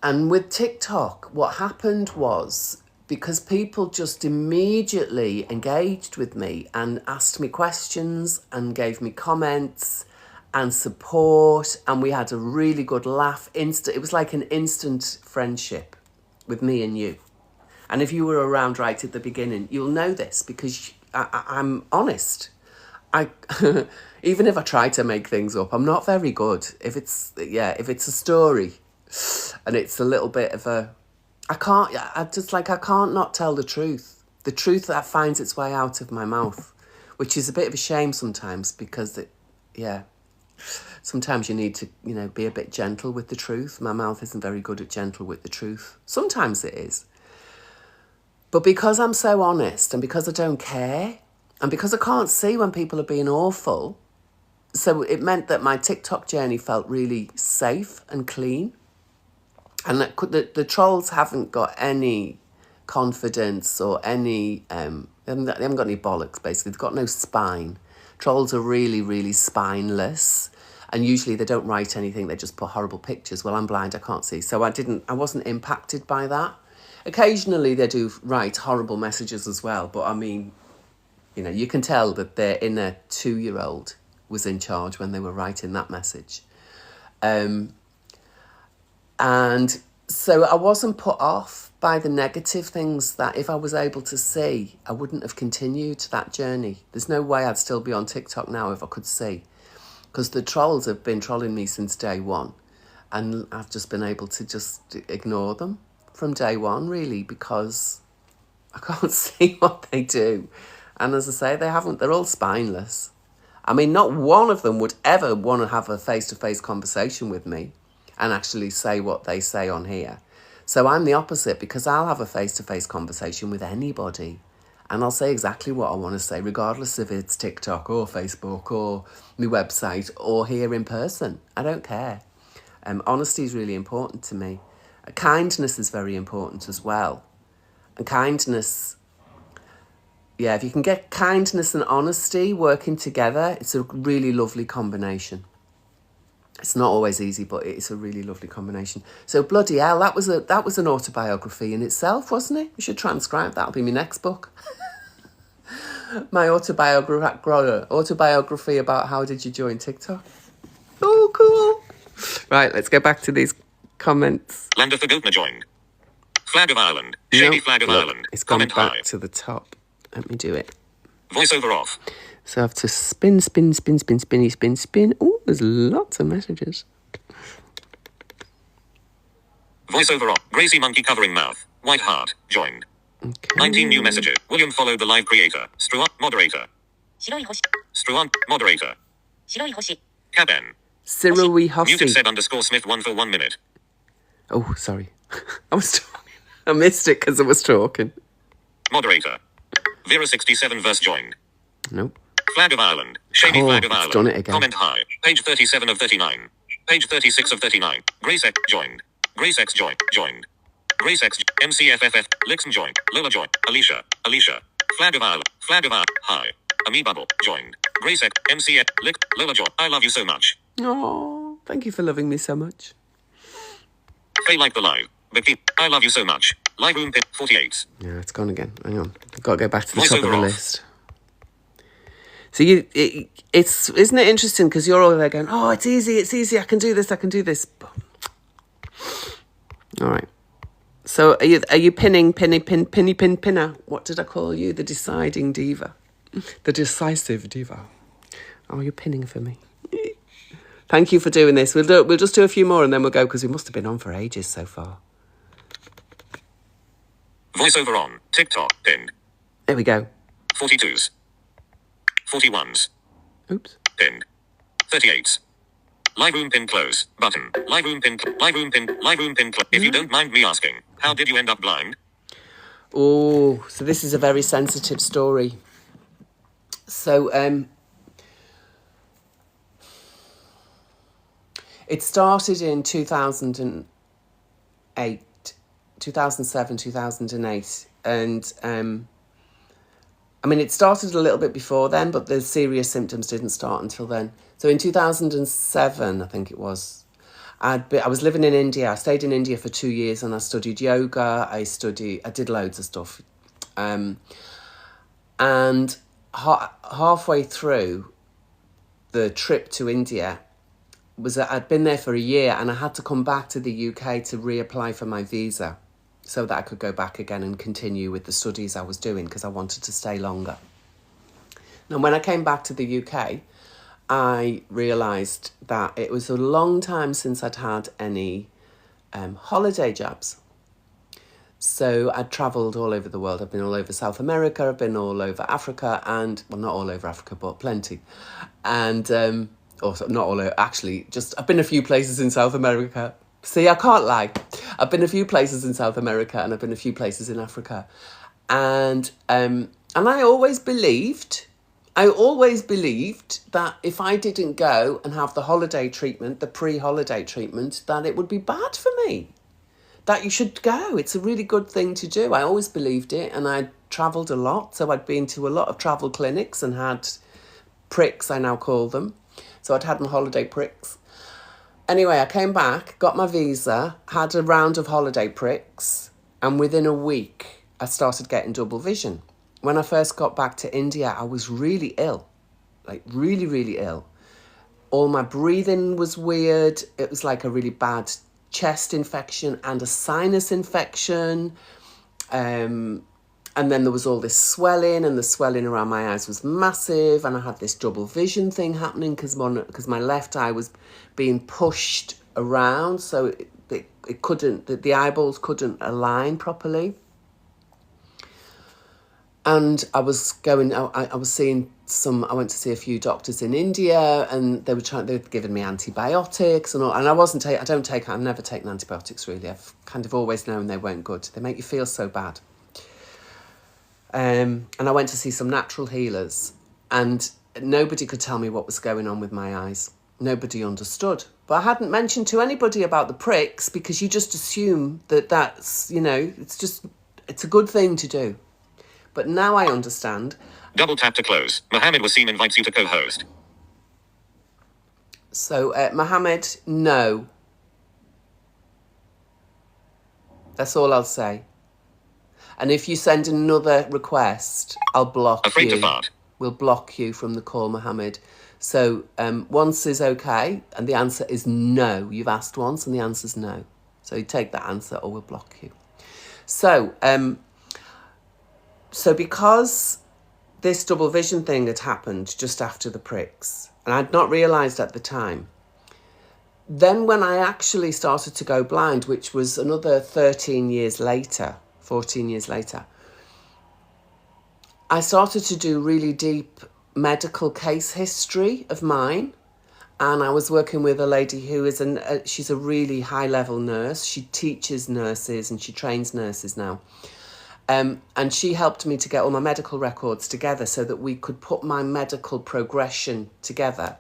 And with TikTok, what happened was, because people just immediately engaged with me and asked me questions and gave me comments and support, and we had a really good laugh. It was like an instant friendship with me and you. And if you were around right at the beginning, you'll know this because I'm honest. Even if I try to make things up, I'm not very good. If it's a story and it's a little bit of I can't not tell the truth that finds its way out of my mouth, which is a bit of a shame sometimes because sometimes you need to, be a bit gentle with the truth. My mouth isn't very good at gentle with the truth. Sometimes it is. But because I'm so honest and because I don't care and because I can't see when people are being awful, so it meant that my TikTok journey felt really safe and clean. And the trolls haven't got any confidence or any, they haven't got any bollocks, basically. They've got no spine. Trolls are really, really spineless. And usually they don't write anything. They just put horrible pictures. Well, I'm blind. I can't see. So I wasn't impacted by that. Occasionally they do write horrible messages as well. But I mean, you can tell that their inner 2-year-old was in charge when they were writing that message. And So I wasn't put off by the negative things that if I was able to see, I wouldn't have continued that journey. There's no way I'd still be on TikTok now if I could see. Because the trolls have been trolling me since day one. And I've just been able to just ignore them from day one, really, because I can't see what they do. And as I say, they're all spineless. I mean, not one of them would ever want to have a face-to-face conversation with me and actually say what they say on here. So I'm the opposite, because I'll have a face-to-face conversation with anybody and I'll say exactly what I want to say, regardless if it's TikTok or Facebook or my website or here in person. I don't care. Honesty is really important to me. Kindness is very important as well. And kindness, yeah, if you can get kindness and honesty working together, it's a really lovely combination. It's not always easy, but it's a really lovely combination. So bloody hell, that was an autobiography in itself, wasn't it? We should transcribe. That'll be my next book. My autobiography about how did you join TikTok. Oh, cool. Right, let's go back to these comments. Lander Fagotna joined. Flag of Ireland. Shady Nope. flag of Look, Ireland. it's gone Comment back high. to the top. Let me do it. Voiceover off. So I have to spin. Oh, there's lots of messages. Voiceover off. Gracie Monkey covering mouth. White heart. Joined. Okay. 19 new messages. William followed the live creator. Struan. Moderator. 白い星 Struan. Moderator. 白い星 Caben. Cyril Muted Hossi. said underscore Smith 1 for 1 minute. Oh, sorry. I was talking. I missed it because I was talking. Moderator. Vera 67 verse joined. Nope. Flag of Ireland. Shady Oh, flag of it's Ireland. done it again. Comment high. Page 37 of 39. Page 36 of 39. Grace X joined. Grace X joined. Joined. Grace X. MCFFF. Lixon joined. Lola joined. Alicia. Flag of Ireland. Flag of Ireland. Hi. Ami Bubble. Joined. Grace X. MCF. Lola joined. I love you so much. Oh, thank you for loving me so much. Faye like the live. Becky. I love you so much. Live room pit 48. Yeah, it's gone again. Hang on. I've got to go back to the Voice top of over the off. list. So it's isn't it interesting, because you're all there going, oh, it's easy, I can do this. All right. So are you pinner? What did I call you? The deciding diva, the decisive diva. Oh, you're pinning for me. Thank you for doing this. We'll just do a few more and then we'll go, because we must have been on for ages so far. Voiceover on. TikTok. Pinned. There we go. 42s. 41s. Oops. Pinned. 38s. Live room pin close. Button. Live room pin. Live room pin. Live room pin. If you don't mind me asking, how did you end up blind? Oh, so this is a very sensitive story. So, it started in 2008, 2007, 2008. And, I mean, it started a little bit before then, but the serious symptoms didn't start until then. So in 2007, I think it was, I was living in India. I stayed in India for 2 years and I studied yoga. I did loads of stuff. And halfway through the trip to India, I'd been there for a year and I had to come back to the UK to reapply for my visa so that I could go back again and continue with the studies I was doing, because I wanted to stay longer. Now, when I came back to the UK, I realised that it was a long time since I'd had any holiday jobs. So I'd travelled all over the world. I've been all over South America, I've been all over Africa, and, well, not all over Africa, but plenty. And, also not all over, actually, just, I've been a few places in South America. See, I can't lie. I've been a few places in South America and I've been a few places in Africa. And I always believed that if I didn't go and have the holiday treatment, the pre-holiday treatment, that it would be bad for me. That you should go. It's a really good thing to do. I always believed it, and I travelled a lot. So I'd been to a lot of travel clinics and had pricks, I now call them. So I'd had my holiday pricks. Anyway, I came back, got my visa, had a round of holiday pricks, and within a week, I started getting double vision. When I first got back to India, I was really ill, like really, really ill. All my breathing was weird. It was like a really bad chest infection and a sinus infection. And then there was all this swelling, and the swelling around my eyes was massive, and I had this double vision thing happening because my left eye was being pushed around, so it couldn't, the eyeballs couldn't align properly. And I was going, I was seeing I went to see a few doctors in India, and they were giving me antibiotics and all. And I've never taken antibiotics really. I've kind of always known they weren't good. They make you feel so bad. And I went to see some natural healers, and nobody could tell me what was going on with my eyes. Nobody understood. But I hadn't mentioned to anybody about the pricks because you just assume that's, it's a good thing to do. But now I understand. Double tap to close. Mohammed Wasim invites you to co-host. So, Mohammed, no. That's all I'll say. And if you send another request, I'll block Afraid you. to fart. We'll block you from the call, Mohammed. So, once is okay, and the answer is no. You've asked once, and the answer's no. So you take that answer, or we'll block you. So, So because this double vision thing had happened just after the pricks, and I'd not realised at the time, then when I actually started to go blind, which was another 14 years later, I started to do really deep medical case history of mine. And I was working with a lady who is she's a really high-level nurse. She teaches nurses and she trains nurses now. And she helped me to get all my medical records together so that we could put my medical progression together.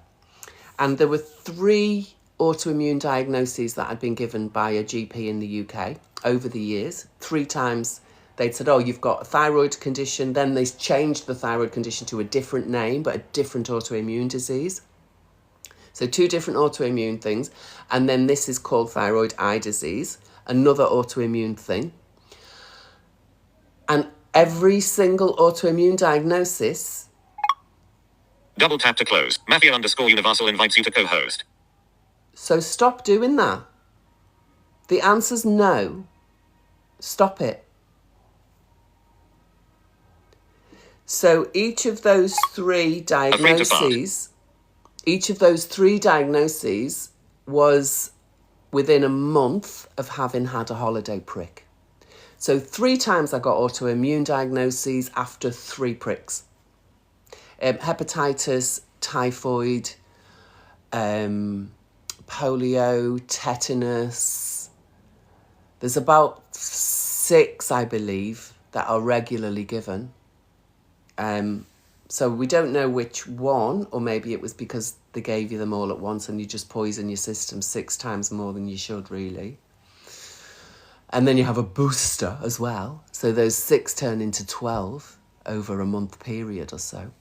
And there were 3 autoimmune diagnoses that I'd been given by a GP in the UK over the years. 3 times they'd said, oh, you've got a thyroid condition. Then they changed the thyroid condition to a different name, but a different autoimmune disease. So 2 different autoimmune things. And then this is called thyroid eye disease, another autoimmune thing. And every single autoimmune diagnosis... Double tap to close. Mafia_Universal invites you to co-host. So stop doing that. The answer's no. Stop it. So each of those 3 diagnoses... Each of those 3 diagnoses was within a month of having had a holiday prick. So 3 times I got autoimmune diagnoses after 3 pricks. Hepatitis, typhoid, polio, tetanus. There's about 6, I believe, that are regularly given. So we don't know which one, or maybe it was because they gave you them all at once and you just poison your system 6 times more than you should, really. And then you have a booster as well. So those 6 turn into 12 over a month period or so.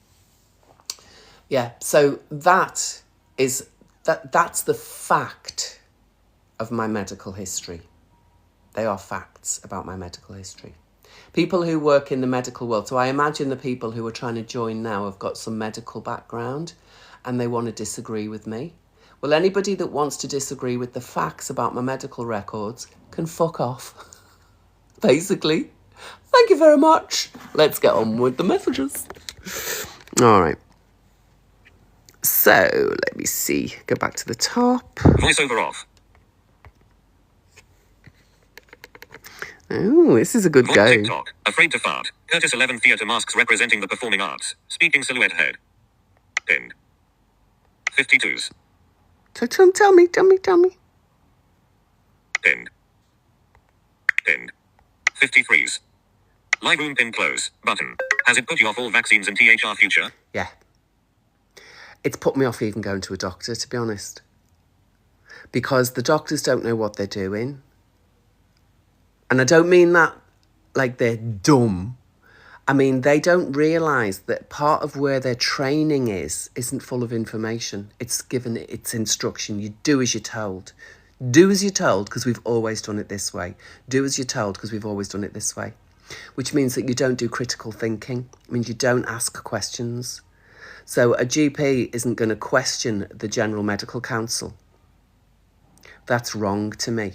Yeah, so that's the fact of my medical history. They are facts about my medical history. People who work in the medical world, so I imagine the people who are trying to join now have got some medical background and they want to disagree with me. Well, anybody that wants to disagree with the facts about my medical records can fuck off, basically. Thank you very much. Let's get on with the messages. All right. So, let me see. Go back to the top. Voiceover off. Oh, this is a good Vlog go. TikTok. Afraid to fart. Curtis 11 theatre masks representing the performing arts. Speaking silhouette head. Pinned. 52s. So tell me. Pinned. Pinned. 53s. Live room pin close. Button. Has it put you off all vaccines and THR future? Yeah. It's put me off even going to a doctor, to be honest. Because the doctors don't know what they're doing. And I don't mean that like they're dumb. I mean, they don't realise that part of where their training isn't full of information. It's given its instruction. You do as you're told. Do as you're told because we've always done it this way. Do as you're told because we've always done it this way. Which means that you don't do critical thinking. It means you don't ask questions. So a GP isn't going to question the General Medical Council. That's wrong to me,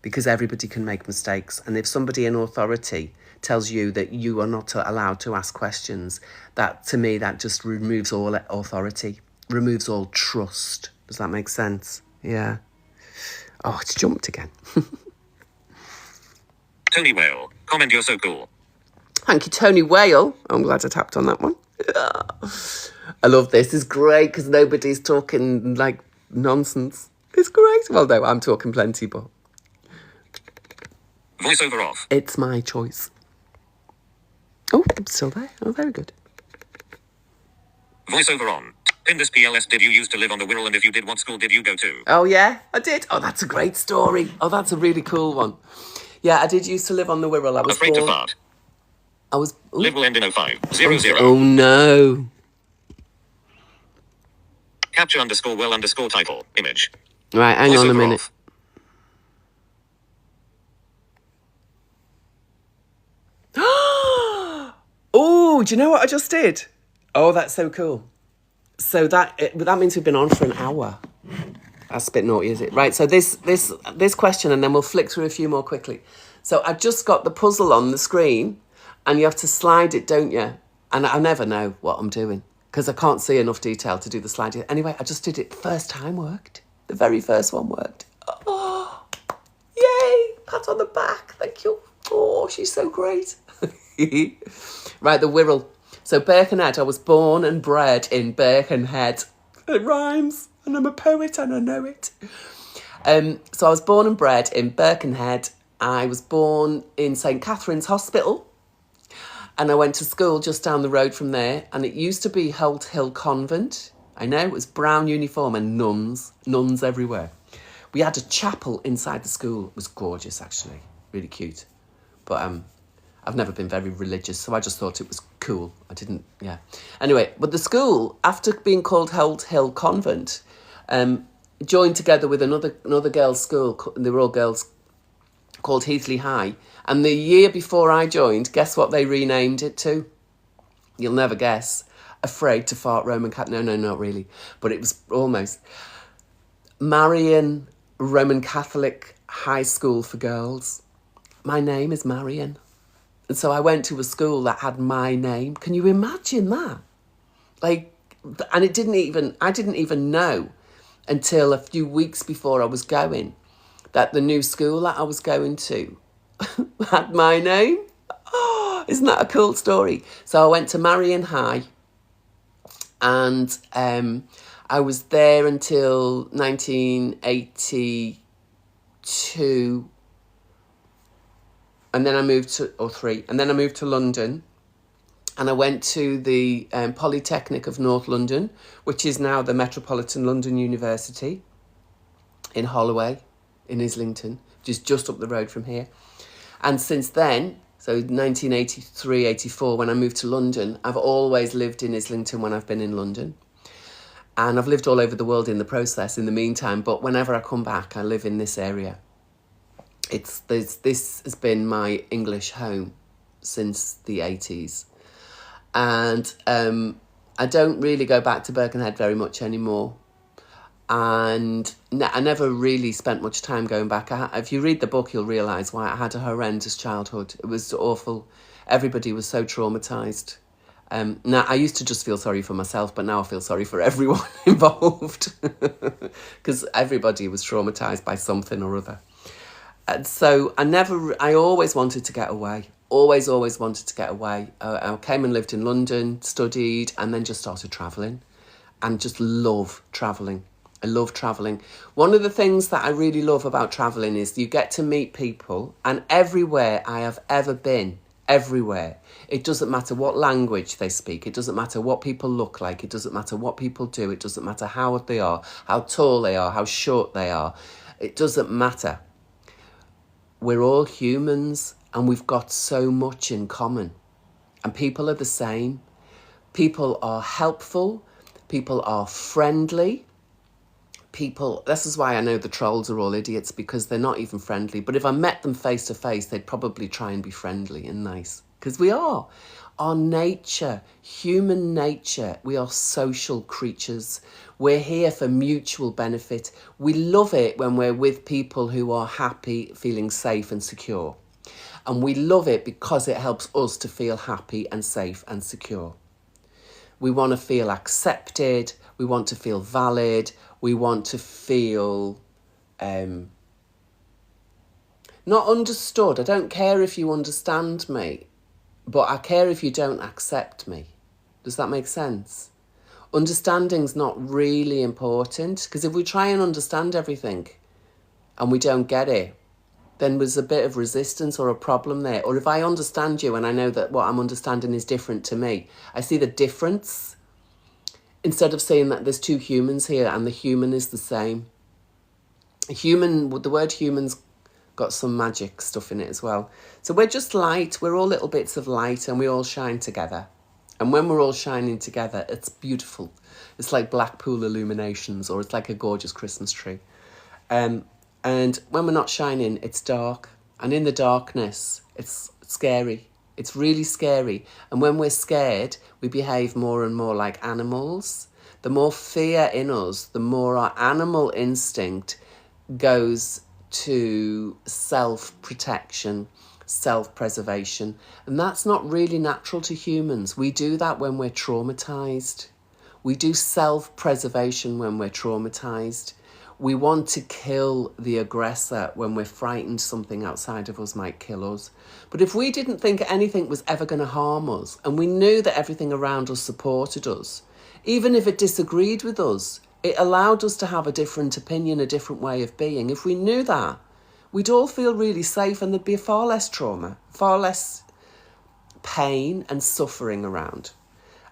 because everybody can make mistakes. And if somebody in authority tells you that you are not allowed to ask questions, that to me, that just removes all authority, removes all trust. Does that make sense? Yeah. Oh, it's jumped again. Tony Whale, comment you're so cool. Thank you, Tony Whale. I'm glad I tapped on that one. I love this. It's great because nobody's talking like nonsense. It's great. Well, no, I'm talking plenty, but Voiceover off. it's my choice. Oh, it's still there. Oh, very good. Voiceover on. Pin this PLS. Did you used to live on the Wirral, and if you did, what school did you go to? Oh, yeah, I did. Oh, that's a great story. Oh, that's a really cool one. Yeah, I did used to live on the Wirral. I was Afraid to born... fart. I was... Live will end in 0500. Oh, no. Capture underscore well underscore title. Image. Right, hang on a Voiceover minute. off. Oh, do you know what I just did? Oh, that's so cool. So that means we've been on for an hour. That's a bit naughty, is it? Right, so this question, and then we'll flick through a few more quickly. So I've just got the puzzle on the screen, and you have to slide it, don't you? And I never know what I'm doing, because I can't see enough detail to do the sliding. Anyway, I just did it. First time worked. The very first one worked. Oh, yay! Pat on the back. Thank you. Oh, she's so great. Right, the Wirral. So Birkenhead, I was born and bred in Birkenhead. It rhymes, and I'm a poet and I know it. So I was born and bred in Birkenhead. I was born in St Catherine's Hospital, and I went to school just down the road from there, and it used to be Holt Hill Convent. I know, it was brown uniform and nuns everywhere. We had a chapel inside the school. It was gorgeous, actually, really cute. But I've never been very religious, so I just thought it was cool. I didn't, yeah. Anyway, but the school, after being called Holt Hill Convent, joined together with another girls' school, they were all girls, called Heathley High. And the year before I joined, guess what they renamed it to? You'll never guess. Afraid to Fart Roman Catholic. No, not really. But it was almost. Marian Roman Catholic High School for Girls. My name is Marian. And so I went to a school that had my name. Can you imagine that? Like, and I didn't even know until a few weeks before I was going that the new school that I was going to had my name. Oh, isn't that a cool story? So I went to Marian High, and I was there until 1982. And then I moved to, and then I moved to London, and I went to the Polytechnic of North London, which is now the Metropolitan London University in Holloway, in Islington, just up the road from here. And since then, so 1983, 84, when I moved to London, I've always lived in Islington when I've been in London. And I've lived all over the world in the process in the meantime, but whenever I come back, I live in this area. This has been my English home since the 80s. And I don't really go back to Birkenhead very much anymore. And I never really spent much time going back. If you read the book, you'll realise why. I had a horrendous childhood. It was awful. Everybody was so traumatised. Now, I used to just feel sorry for myself, but now I feel sorry for everyone involved. Because everybody was traumatised by something or other. And so I always wanted to get away. Always wanted to get away. I came and lived in London, studied, and then just started travelling. And just love travelling. I love travelling. One of the things that I really love about travelling is you get to meet people, and everywhere I have ever been, everywhere, it doesn't matter what language they speak, it doesn't matter what people look like, it doesn't matter what people do, it doesn't matter how they are, how tall they are, how short they are, it doesn't matter. We're all humans, and we've got so much in common. And people are the same. People are helpful. People are friendly. This is why I know the trolls are all idiots, because they're not even friendly. But if I met them face to face, they'd probably try and be friendly and nice. because we are. Our nature, human nature, we are social creatures. We're here for mutual benefit. We love it when we're with people who are happy, feeling safe and secure. And we love it because it helps us to feel happy and safe and secure. We want to feel accepted. We want to feel valid. We want to feel not understood. I don't care if you understand me, but I care if you don't accept me. Does that make sense? Understanding's not really important, because if we try and understand everything and we don't get it, then there's a bit of resistance or a problem there. Or if I understand you and I know that what I'm understanding is different to me, I see the difference instead of saying that there's two humans here and the human is the same. The word human's got some magic stuff in it as well. So we're just light. We're all little bits of light and we all shine together. And when we're all shining together, it's beautiful. It's like Blackpool illuminations, or it's like a gorgeous Christmas tree. And when we're not shining, it's dark. And in the darkness, it's scary. It's really scary. And when we're scared, we behave more and more like animals. The more fear in us, the more our animal instinct goes to self-protection, self-preservation. And that's not really natural to humans. We do that when we're traumatized. We do self-preservation when we're traumatized. We want to kill the aggressor when we're frightened something outside of us might kill us. But if we didn't think anything was ever going to harm us, and we knew that everything around us supported us, even if it disagreed with us, it allowed us to have a different opinion, a different way of being. If we knew that, we'd all feel really safe and there'd be far less trauma, far less pain and suffering around,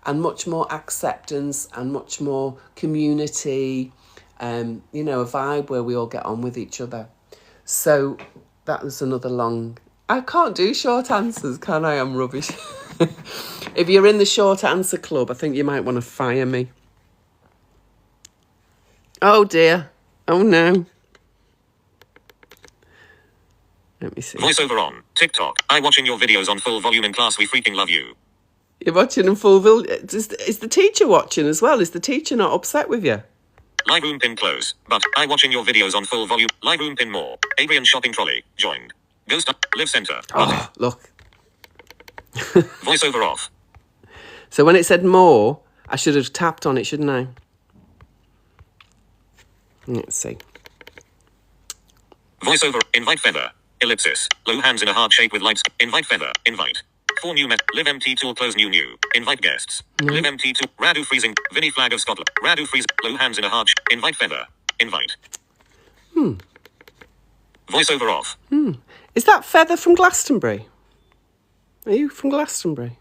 and much more acceptance and much more community, a vibe where we all get on with each other. So that was another long... I can't do short answers, can I? I'm rubbish. If you're in the short answer club, I think you might want to fire me. Oh dear. Oh no. Let me see. Voiceover on TikTok. I watching your videos on full volume in class. We freaking love you. You're watching in full volume. Is the teacher watching as well? Is the teacher not upset with you? Live room pin close. But I watching your videos on full volume. Live room pin more. Adrian shopping trolley. Joined. Ghost up. Live center. Oh, look. Voiceover off. So when it said more, I should have tapped on it, shouldn't I? Let's see. Voiceover. Invite feather. Ellipsis. Low hands in a heart shape with lights. Invite feather. Invite. 4 new Live MT tool close new. Invite guests. Live MT tool. Radu freezing. Vinny flag of Scotland. Radu freeze. Low hands in a heart. Invite feather. Invite. Voiceover off. Is that Feather from Glastonbury? Are you from Glastonbury?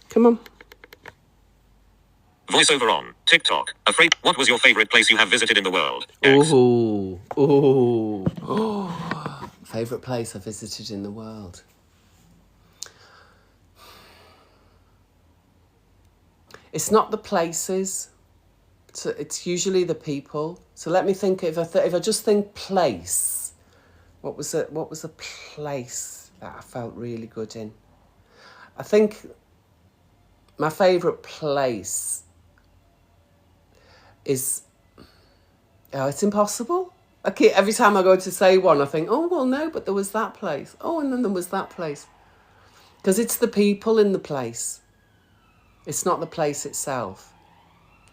Come on. Voiceover on TikTok. Afraid. What was your favorite place you have visited in the world? X. Ooh. Favourite place I visited in the world? It's not the places. So it's usually the people. So let me think. If I just think place, what was a place that I felt really good in? I think my favourite place is... Oh, it's impossible. Okay, every time I go to say one, I think, oh, well, no, but there was that place. Oh, and then there was that place. Because it's the people in the place. It's not the place itself.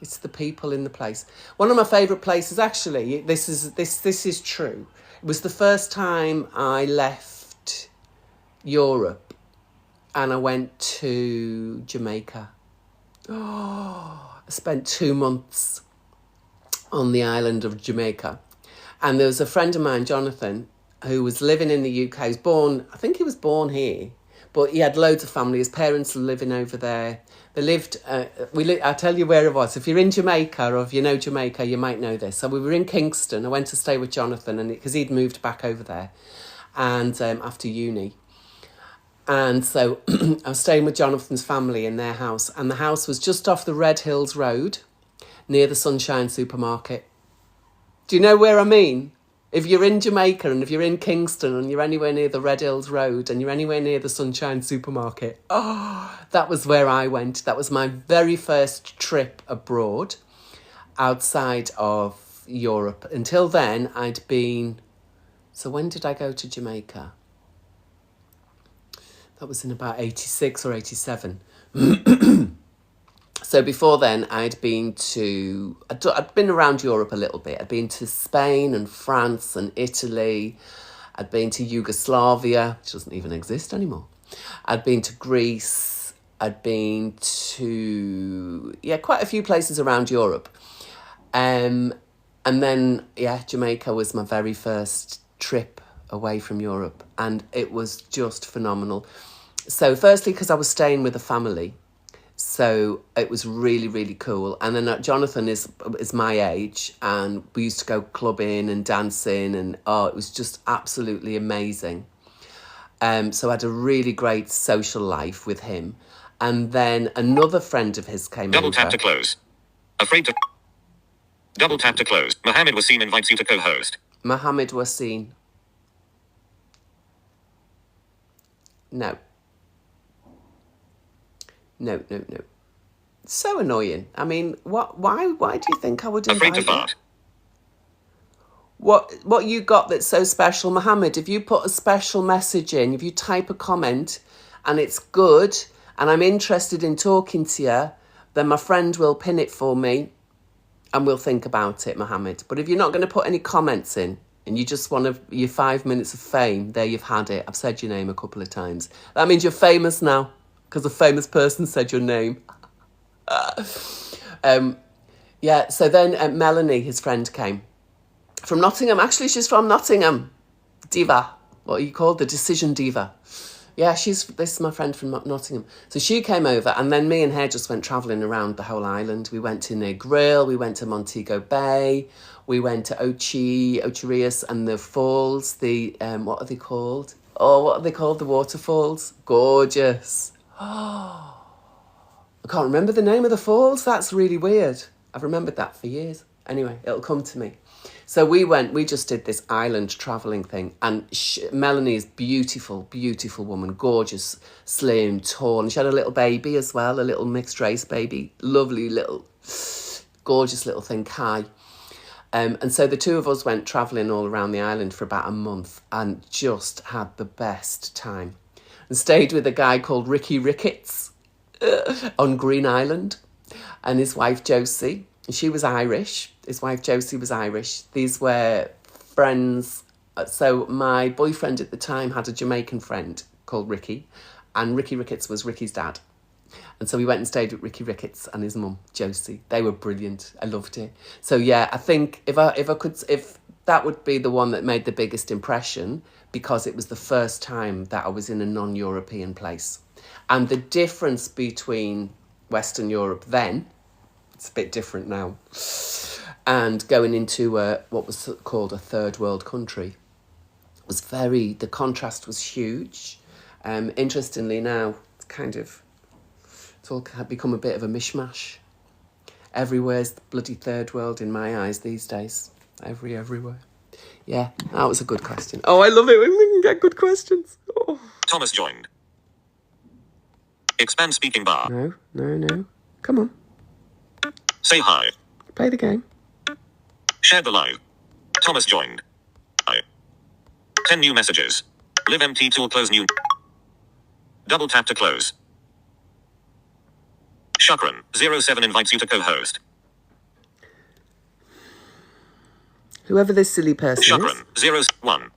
It's the people in the place. One of my favourite places, actually, this is true. It was the first time I left Europe and I went to Jamaica. Oh, I spent 2 months on the island of Jamaica. And there was a friend of mine, Jonathan, who was living in the UK. He was born here, but he had loads of family. His parents were living over there. They lived, I'll tell you where it was. If you're in Jamaica, or if you know Jamaica, you might know this. So we were in Kingston. I went to stay with Jonathan because he'd moved back over there and after uni. And so I was staying with Jonathan's family in their house. And the house was just off the Red Hills Road near the Sunshine Supermarket. Do you know where I mean? If you're in Jamaica and if you're in Kingston and you're anywhere near the Red Hills Road and you're anywhere near the Sunshine Supermarket, oh, that was where I went. That was my very first trip abroad outside of Europe. Until then, I'd been... So when did I go to Jamaica? That was in about 86 or 87. So before then, I'd been around Europe a little bit. I'd been to Spain and France and Italy. I'd been to Yugoslavia, which doesn't even exist anymore. I'd been to Greece. I'd been to, quite a few places around Europe. And then, Jamaica was my very first trip away from Europe. And it was just phenomenal. So firstly, because I was staying with a family. So it was really, really cool. And then Jonathan is my age, and we used to go clubbing and dancing, and it was just absolutely amazing. So I had a really great social life with him. And then another friend of his came Double over. tap to close. Afraid to... Double tap to close. Mohammed Wasim invites you to co-host. Mohammed Wasim. No. No. So annoying. I mean, why do you think I would invite Afraid to you? fart. What you got that's so special, Mohammed? If you put a special message in, if you type a comment and it's good and I'm interested in talking to you, then my friend will pin it for me and we'll think about it, Mohammed. But if you're not going to put any comments in and you just want your 5 minutes of fame, there you've had it. I've said your name a couple of times. That means you're famous now because a famous person said your name. So then Melanie, his friend, came from Nottingham. Actually, she's from Nottingham. Diva. What are you called? The decision diva. Yeah, this is my friend from Nottingham. So she came over, and then me and her just went travelling around the whole island. We went to Negril, we went to Montego Bay, we went to Ocherius and the falls, what are they called? Oh, what are they called? The waterfalls? Gorgeous. I can't remember the name of the falls. That's really weird. I've remembered that for years. Anyway, it'll come to me. So we just did this island travelling thing. And Melanie is beautiful, beautiful woman. Gorgeous, slim, tall. And she had a little baby as well, a little mixed race baby. Lovely little, gorgeous little thing, Kai. And so the two of us went travelling all around the island for about a month and just had the best time. And stayed with a guy called Ricky Ricketts on Green Island, and his wife Josie. She was Irish. His wife Josie was Irish. These were friends. So my boyfriend at the time had a Jamaican friend called Ricky, and Ricky Ricketts was Ricky's dad. And so we went and stayed with Ricky Ricketts and his mum Josie. They were brilliant. I loved it. So yeah, I think if that would be the one that made the biggest impression, because it was the first time that I was in a non-European place. And the difference between Western Europe then, it's a bit different now, and going into what was called a third world country, the contrast was huge. Interestingly now, it's all become a bit of a mishmash. Everywhere's the bloody third world in my eyes these days. Everywhere. Yeah, that was a good question. Oh, I love it when we can get good questions. Oh. Thomas joined. Expand speaking bar. No. Come on. Say hi. Play the game. Share the live. Thomas joined. Hi. 10 new messages. Live MT tool close new. Double tap to close. Shukran, 07 invites you to co-host. Whoever this silly person Shukran, 01.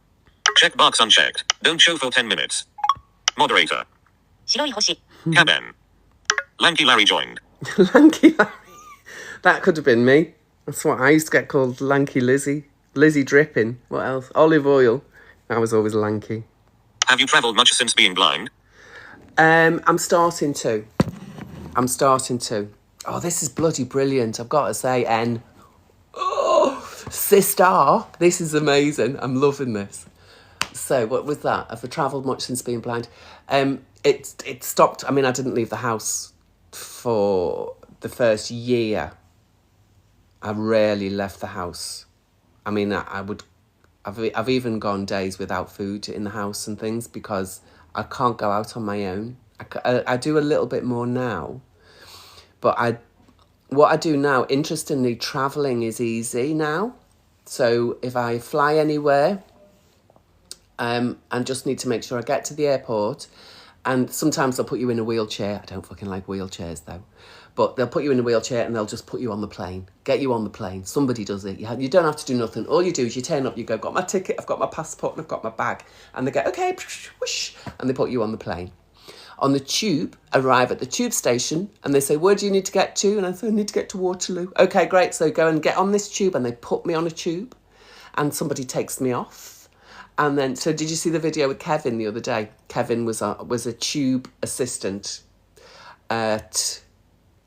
Checkbox unchecked. Don't show for 10 minutes. Moderator. 白い星 Caben. Lanky Larry joined. is. Lanky Larry. That could have been me. That's what I used to get called, Lanky Lizzie. Lizzie Dripping. What else? Olive oil. I was always lanky. Have you travelled much since being blind? I'm starting to. Oh, this is bloody brilliant. I've got to say, N. Oh, sister. This is amazing. I'm loving this. So, what was that? Have I travelled much since being blind? It stopped. I mean, I didn't leave the house for the first year. I rarely left the house. I mean, I'd I've even gone days without food in the house and things because I can't go out on my own. I do a little bit more now, but what I do now, interestingly, travelling is easy now. So if I fly anywhere, and just need to make sure I get to the airport, and sometimes they'll put you in a wheelchair. I don't fucking like wheelchairs though. But they'll put you in a wheelchair and they'll just put you on the plane. Get you on the plane. Somebody does it. You don't have to do nothing. All you do is you turn up, you go, got my ticket, I've got my passport and I've got my bag. And they go, okay, whoosh, and they put you on the plane. On the tube, arrive at the tube station and they say, where do you need to get to? And I say, I need to get to Waterloo. Okay, great. So go and get on this tube, and they put me on a tube and somebody takes me off. And then, so did you see the video with Kevin the other day? Kevin was a tube assistant at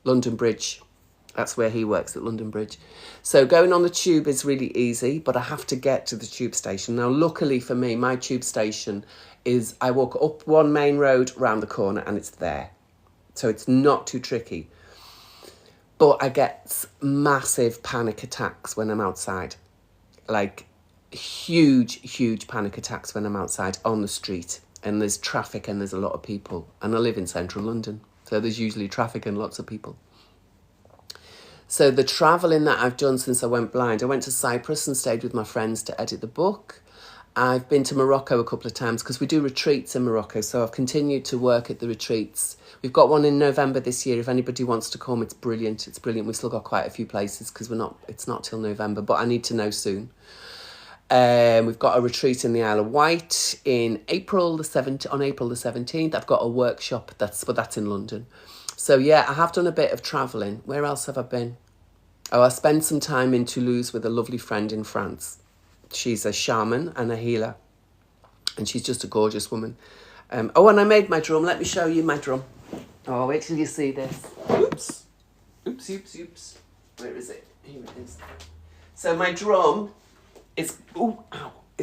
London Bridge. That's where he works, at London Bridge. So going on the tube is really easy, but I have to get to the tube station. Now, luckily for me, my tube station is, I walk up one main road, round the corner, and it's there. So it's not too tricky. But I get massive panic attacks when I'm outside. Like, huge panic attacks when I'm outside on the street. And there's traffic and there's a lot of people. And I live in central London. So there's usually traffic and lots of people. So the travelling that I've done since I went blind, I went to Cyprus and stayed with my friends to edit the book. I've been to Morocco a couple of times because we do retreats in Morocco. So I've continued to work at the retreats. We've got one in November this year. If anybody wants to come, it's brilliant. It's brilliant. We've still got quite a few places because it's not till November, but I need to know soon. We've got a retreat in the Isle of Wight on April the 17th. I've got a workshop, that's in London. So yeah, I have done a bit of travelling. Where else have I been? Oh, I spent some time in Toulouse with a lovely friend in France. She's a shaman and a healer. And she's just a gorgeous woman. And I made my drum. Let me show you my drum. Oh, wait till you see this. Oops. Where is it? Here it is. So my drum is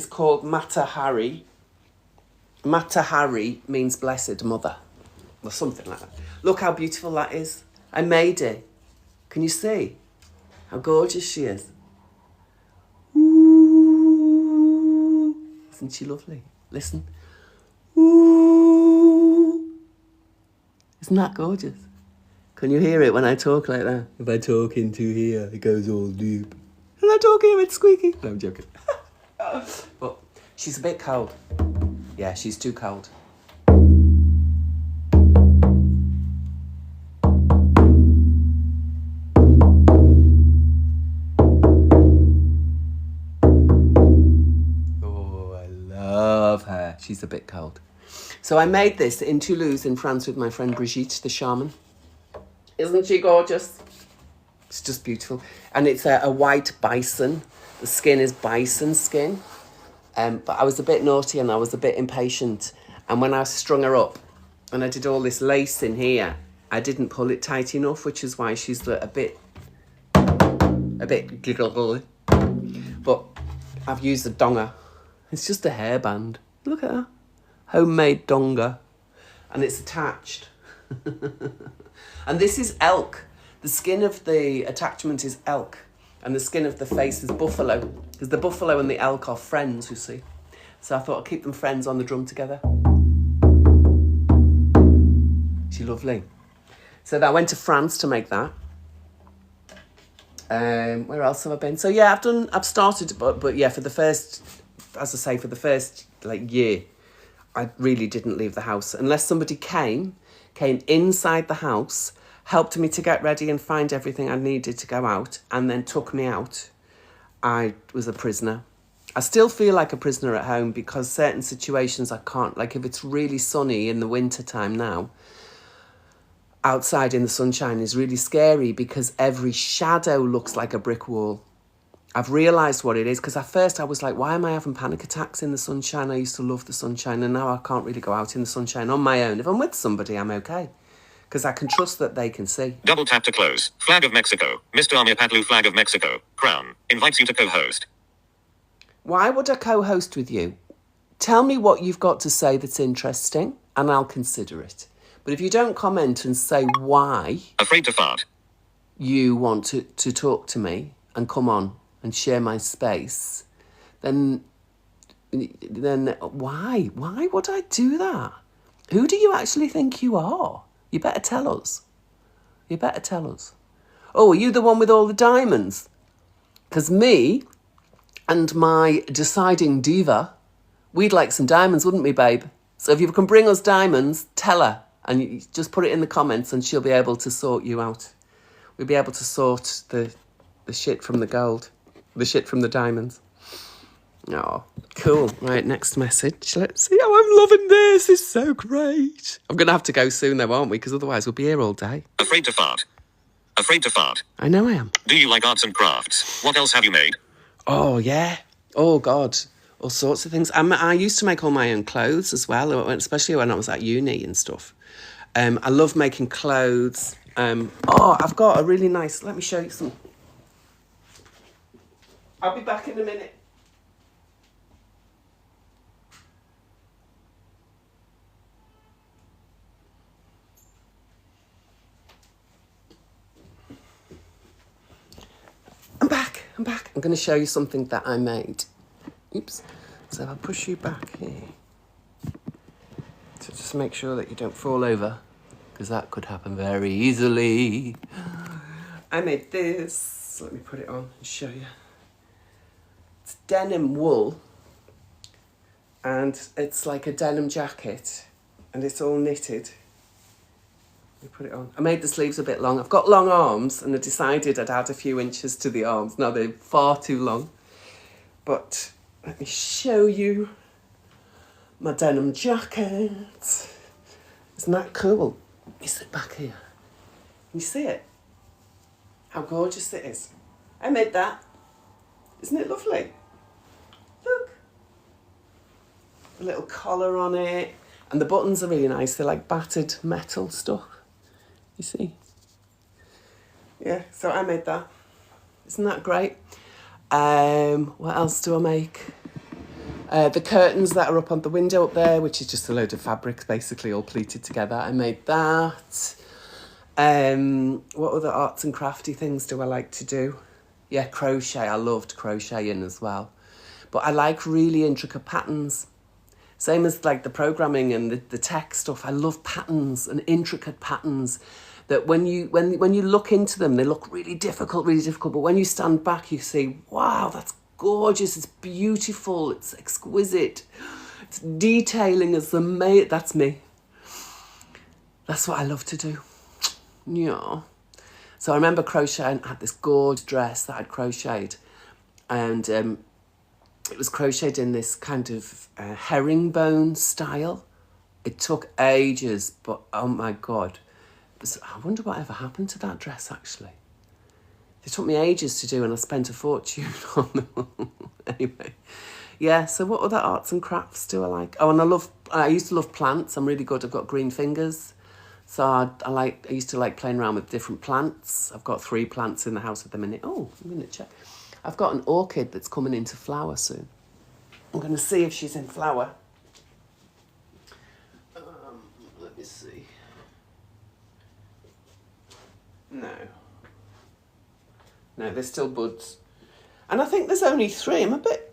called Mata Hari. Mata Hari means blessed mother. Or something like that. Look how beautiful that is. I made it. Can you see how gorgeous she is? Ooh. Isn't she lovely? Listen. Ooh. Isn't that gorgeous? Can you hear it when I talk like that? If I talk into here, it goes all deep. And I talk here, it's squeaky. No, I'm joking. But she's a bit cold. Yeah, she's too cold. She's a bit cold. So I made this in Toulouse in France with my friend Brigitte, the shaman. Isn't she gorgeous? It's just beautiful. And it's a white bison. The skin is bison skin. But I was a bit naughty and I was a bit impatient. And when I strung her up and I did all this lace in here, I didn't pull it tight enough, which is why she's a bit giggle. But I've used a donga. It's just a hairband. Look at that. Homemade donga. And it's attached. And this is elk. The skin of the attachment is elk. And the skin of the face is buffalo. Because the buffalo and the elk are friends, you see. So I thought I'd keep them friends on the drum together. She's lovely. So I went to France to make that. Where else have I been? So yeah, I've started, but yeah, for the first year, I really didn't leave the house unless somebody came inside the house, helped me to get ready and find everything I needed to go out, and then took me out. I was a prisoner. I still feel like a prisoner at home because certain situations I can't, like if it's really sunny in the winter time now, outside in the sunshine is really scary because every shadow looks like a brick wall. I've realised what it is because at first I was like, why am I having panic attacks in the sunshine? I used to love the sunshine and now I can't really go out in the sunshine on my own. If I'm with somebody, I'm okay because I can trust that they can see. Double tap to close. Flag of Mexico. Mr. Amir Patlu, Flag of Mexico. Crown. Invites you to co-host. Why would I co-host with you? Tell me what you've got to say that's interesting and I'll consider it. But if you don't comment and say why... Afraid to fart. ...you want to talk to me and come on and share my space, then then why? Why would I do that? Who do you actually think you are? You better tell us. You better tell us. Oh, are you the one with all the diamonds? Because me and my deciding diva, we'd like some diamonds, wouldn't we, babe? So if you can bring us diamonds, tell her. And you just put it in the comments and she'll be able to sort you out. We'll be able to sort the shit from the gold. The shit from the diamonds. Oh, cool. Right, next message. Let's see. Oh, I'm loving this. It's so great. I'm going to have to go soon though, aren't we? Because otherwise we'll be here all day. Afraid to fart. Afraid to fart. I know I am. Do you like arts and crafts? What else have you made? Oh, yeah. Oh, God. All sorts of things. I used to make all my own clothes as well, especially when I was at uni and stuff. I love making clothes. I've got a really nice... Let me show you some. I'll be back in a minute. I'm back. I'm going to show you something that I made. Oops. So I'll push you back here. So just make sure that you don't fall over, because that could happen very easily. I made this. Let me put it on and show you. It's denim wool. And it's like a denim jacket. And it's all knitted. Let me put it on. I made the sleeves a bit long. I've got long arms and I decided I'd add a few inches to the arms. Now they're far too long. But let me show you my denim jacket. Isn't that cool? You sit back here. You see it? How gorgeous it is. I made that. Isn't it lovely? Look. A little collar on it. And the buttons are really nice. They're like battered metal stuff. You see? Yeah, so I made that. Isn't that great? What else do I make? The curtains that are up on the window up there, which is just a load of fabrics basically all pleated together. I made that. What other arts and crafty things do I like to do? Yeah, crochet. I loved crocheting as well. But I like really intricate patterns. Same as like the programming and the tech stuff. I love patterns and intricate patterns that when you look into them, they look really difficult. But when you stand back, you say, wow, that's gorgeous. It's beautiful. It's exquisite. It's detailing as the mate. That's me. That's what I love to do. Yeah. So I remember crocheting. I had this gorgeous dress that I'd crocheted. And it was crocheted in this kind of herringbone style. It took ages, but oh my God. I wonder what ever happened to that dress, actually. It took me ages to do and I spent a fortune on them. Anyway. Yeah, so what other arts and crafts do I like? Oh, and I used to love plants. I'm really good. I've got green fingers. So I used to like playing around with different plants. I've got 3 plants in the house at the minute. Oh, I'm going to check. I've got an orchid that's coming into flower soon. I'm going to see if she's in flower. Let me see. No, there's still buds. And I think there's only 3. I'm a bit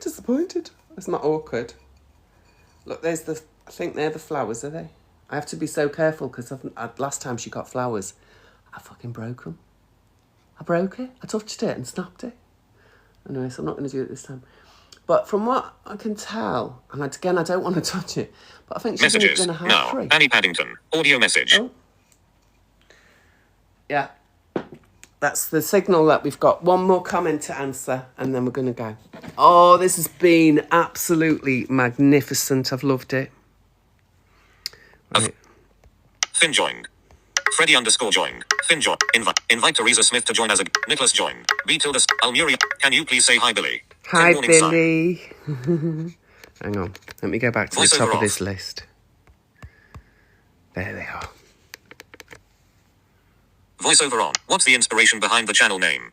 disappointed. It's my orchid. Look, I think they're the flowers, are they? I have to be so careful because last time she got flowers, I fucking broke them. I broke it. I touched it and snapped it. Anyway, so I'm not going to do it this time. But from what I can tell, and again, I don't want to touch it, but I think she's going to have now. 3. Annie Paddington. Audio message. Oh. Yeah. That's the signal that we've got one more comment to answer, and then we're going to go. Oh, this has been absolutely magnificent. I've loved it. Right. Finn joined. Freddie _ joined. Finn joined. Invite Teresa Smith to join as a... Nicholas joined. B. Tilda... Almuria. Can you please say hi, Billy? Hi, Billy. Hang on. Let me go back to the top of this list. There they are. Voiceover on. What's the inspiration behind the channel name?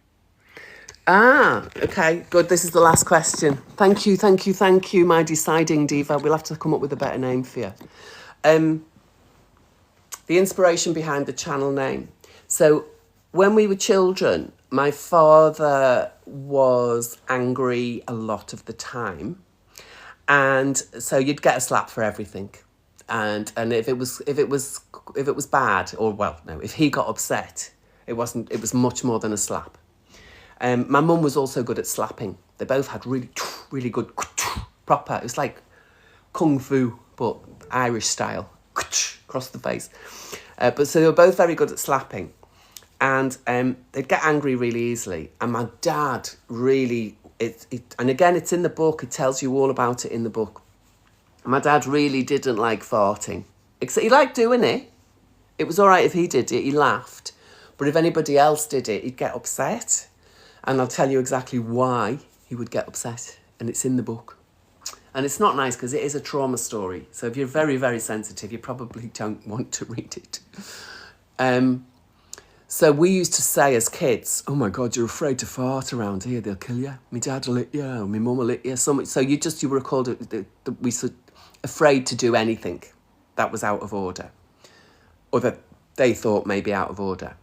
Okay, good. This is the last question. Thank you, my deciding diva. We'll have to come up with a better name for you. The inspiration behind the channel name. So when we were children, my father was angry a lot of the time, and so you'd get a slap for everything. And if it was bad, or well, no, if he got upset, it was much more than a slap. My mum was also good at slapping. They both had really good proper. It was like kung fu, but Irish style, across the face. But so they were both very good at slapping, and they'd get angry really easily. And my dad really, and again, it's in the book. It tells you all about it in the book. My dad really didn't like farting. Except he liked doing it. It was all right if he did it. He laughed. But if anybody else did it, he'd get upset. And I'll tell you exactly why he would get upset. And it's in the book. And it's not nice because it is a trauma story. So if you're very, very sensitive, you probably don't want to read it. So we used to say as kids, oh my God, you're afraid to fart around here, they'll kill you. My dad will lick you, or my mum will lick you. So you were called, we said, afraid to do anything that was out of order. Or that they thought maybe out of order.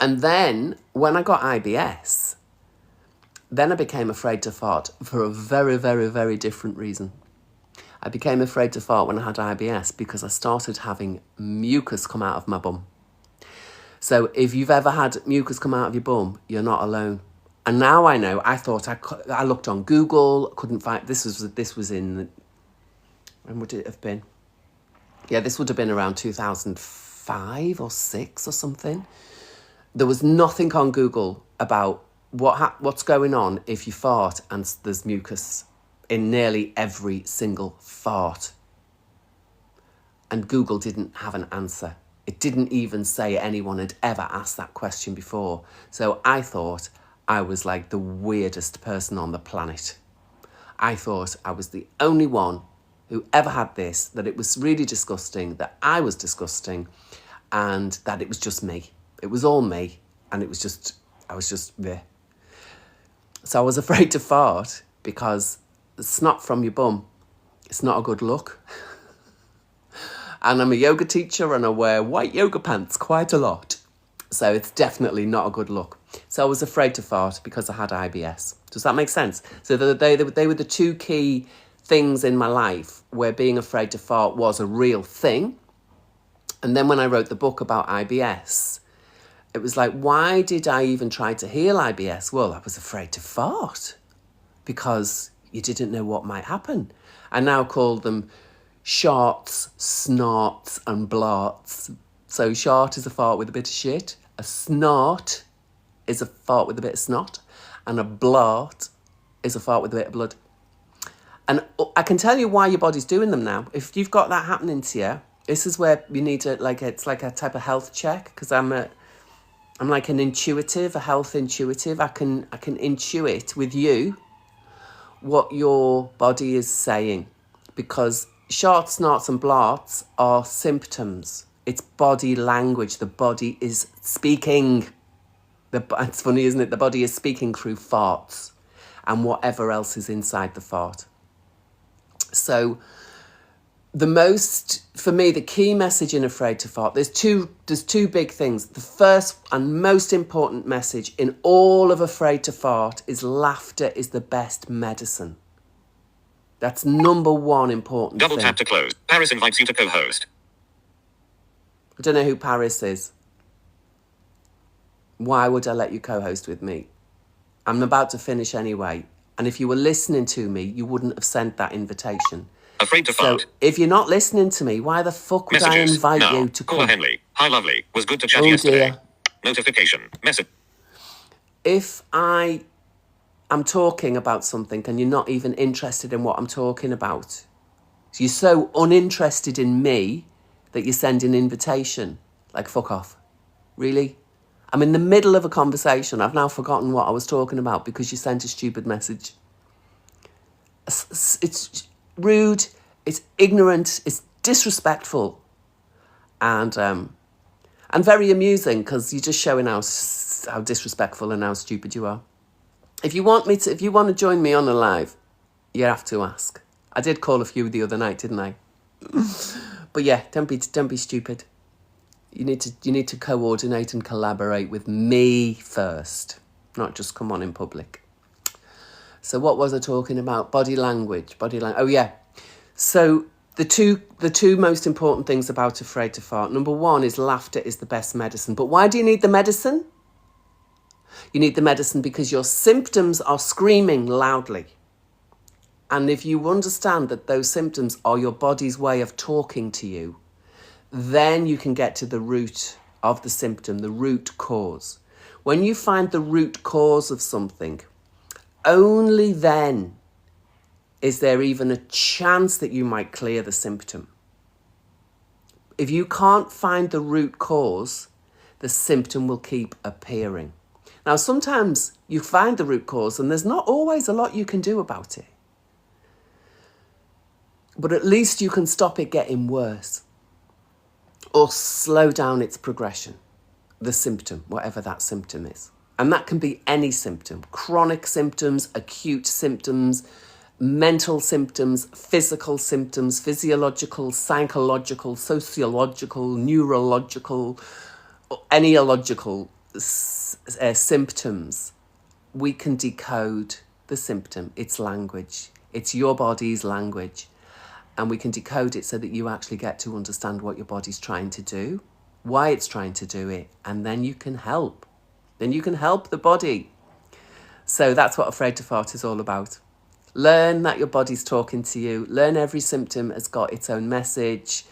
And then when I got IBS, then I became afraid to fart for a very, very, very different reason. I became afraid to fart when I had IBS because I started having mucus come out of my bum. So if you've ever had mucus come out of your bum, you're not alone. And now I know. I thought I looked on Google, couldn't find. This was in. When would it have been? Yeah, this would have been around 2005 or 6 or something. There was nothing on Google about what's going on if you fart and there's mucus in nearly every single fart. And Google didn't have an answer. It didn't even say anyone had ever asked that question before. So I thought I was like the weirdest person on the planet. I thought I was the only one who ever had this, that it was really disgusting, that I was disgusting, and that it was just me. It was all me, and I was just bleh. So I was afraid to fart because the snot from your bum, it's not a good look. And I'm a yoga teacher and I wear white yoga pants quite a lot. So it's definitely not a good look. So I was afraid to fart because I had IBS. Does that make sense? So they were the two key things in my life where being afraid to fart was a real thing. And then when I wrote the book about IBS, it was like, why did I even try to heal IBS? Well, I was afraid to fart because you didn't know what might happen. I now call them sharts, snorts and blorts. So shart is a fart with a bit of shit. A snort is a fart with a bit of snot. And a blort is a fart with a bit of blood. And I can tell you why your body's doing them now. If you've got that happening to you, this is where you need to, it's like a type of health check, because I'm like an intuitive, a health intuitive. I can intuit with you what your body is saying, because sharts, snorts and blorts are symptoms. It's body language. The body is speaking. It's funny, isn't it? The body is speaking through farts and whatever else is inside the fart. So for me, the key message in Afraid to Fart, there's two big things. The first and most important message in all of Afraid to Fart is laughter is the best medicine. That's number one important Double thing. tap to close. Paris invites you to co-host. I don't know who Paris is. Why would I let you co-host with me? I'm about to finish anyway. And if you were listening to me, you wouldn't have sent that invitation. Afraid to So fart. if you're not listening to me, why the fuck would Messages. I invite now. you to Paula come? Henley. Hi, lovely. Was good to chat Oh, yesterday. dear. Notification. Message. If I am talking about something and you're not even interested in what I'm talking about, so you're so uninterested in me that you send an invitation, like fuck off. Really? I'm in the middle of a conversation. I've now forgotten what I was talking about because you sent a stupid message. It's rude, it's ignorant, it's disrespectful, and very amusing because you're just showing how disrespectful and how stupid you are. If you want to join me on a live, you have to ask. I did call a few the other night, didn't I? But yeah, don't be stupid. You need to coordinate and collaborate with me first, not just come on in public. So what was I talking about? Body language. Oh yeah. So the two most important things about Afraid to Fart. Number one is laughter is the best medicine. But why do you need the medicine? You need the medicine because your symptoms are screaming loudly. And if you understand that those symptoms are your body's way of talking to you, then you can get to the root of the symptom, the root cause. When you find the root cause of something, only then is there even a chance that you might clear the symptom. If you can't find the root cause, the symptom will keep appearing. Now, sometimes you find the root cause and there's not always a lot you can do about it. But at least you can stop it getting worse or slow down its progression, the symptom, whatever that symptom is. And that can be any symptom, chronic symptoms, acute symptoms, mental symptoms, physical symptoms, physiological, psychological, sociological, neurological, any illogical symptoms. We can decode the symptom, its language. It's your body's language. And we can decode it so that you actually get to understand what your body's trying to do, why it's trying to do it, and then you can help. Then you can help the body. So that's what Afraid to Fart is all about. Learn that your body's talking to you. Learn every symptom has got its own message.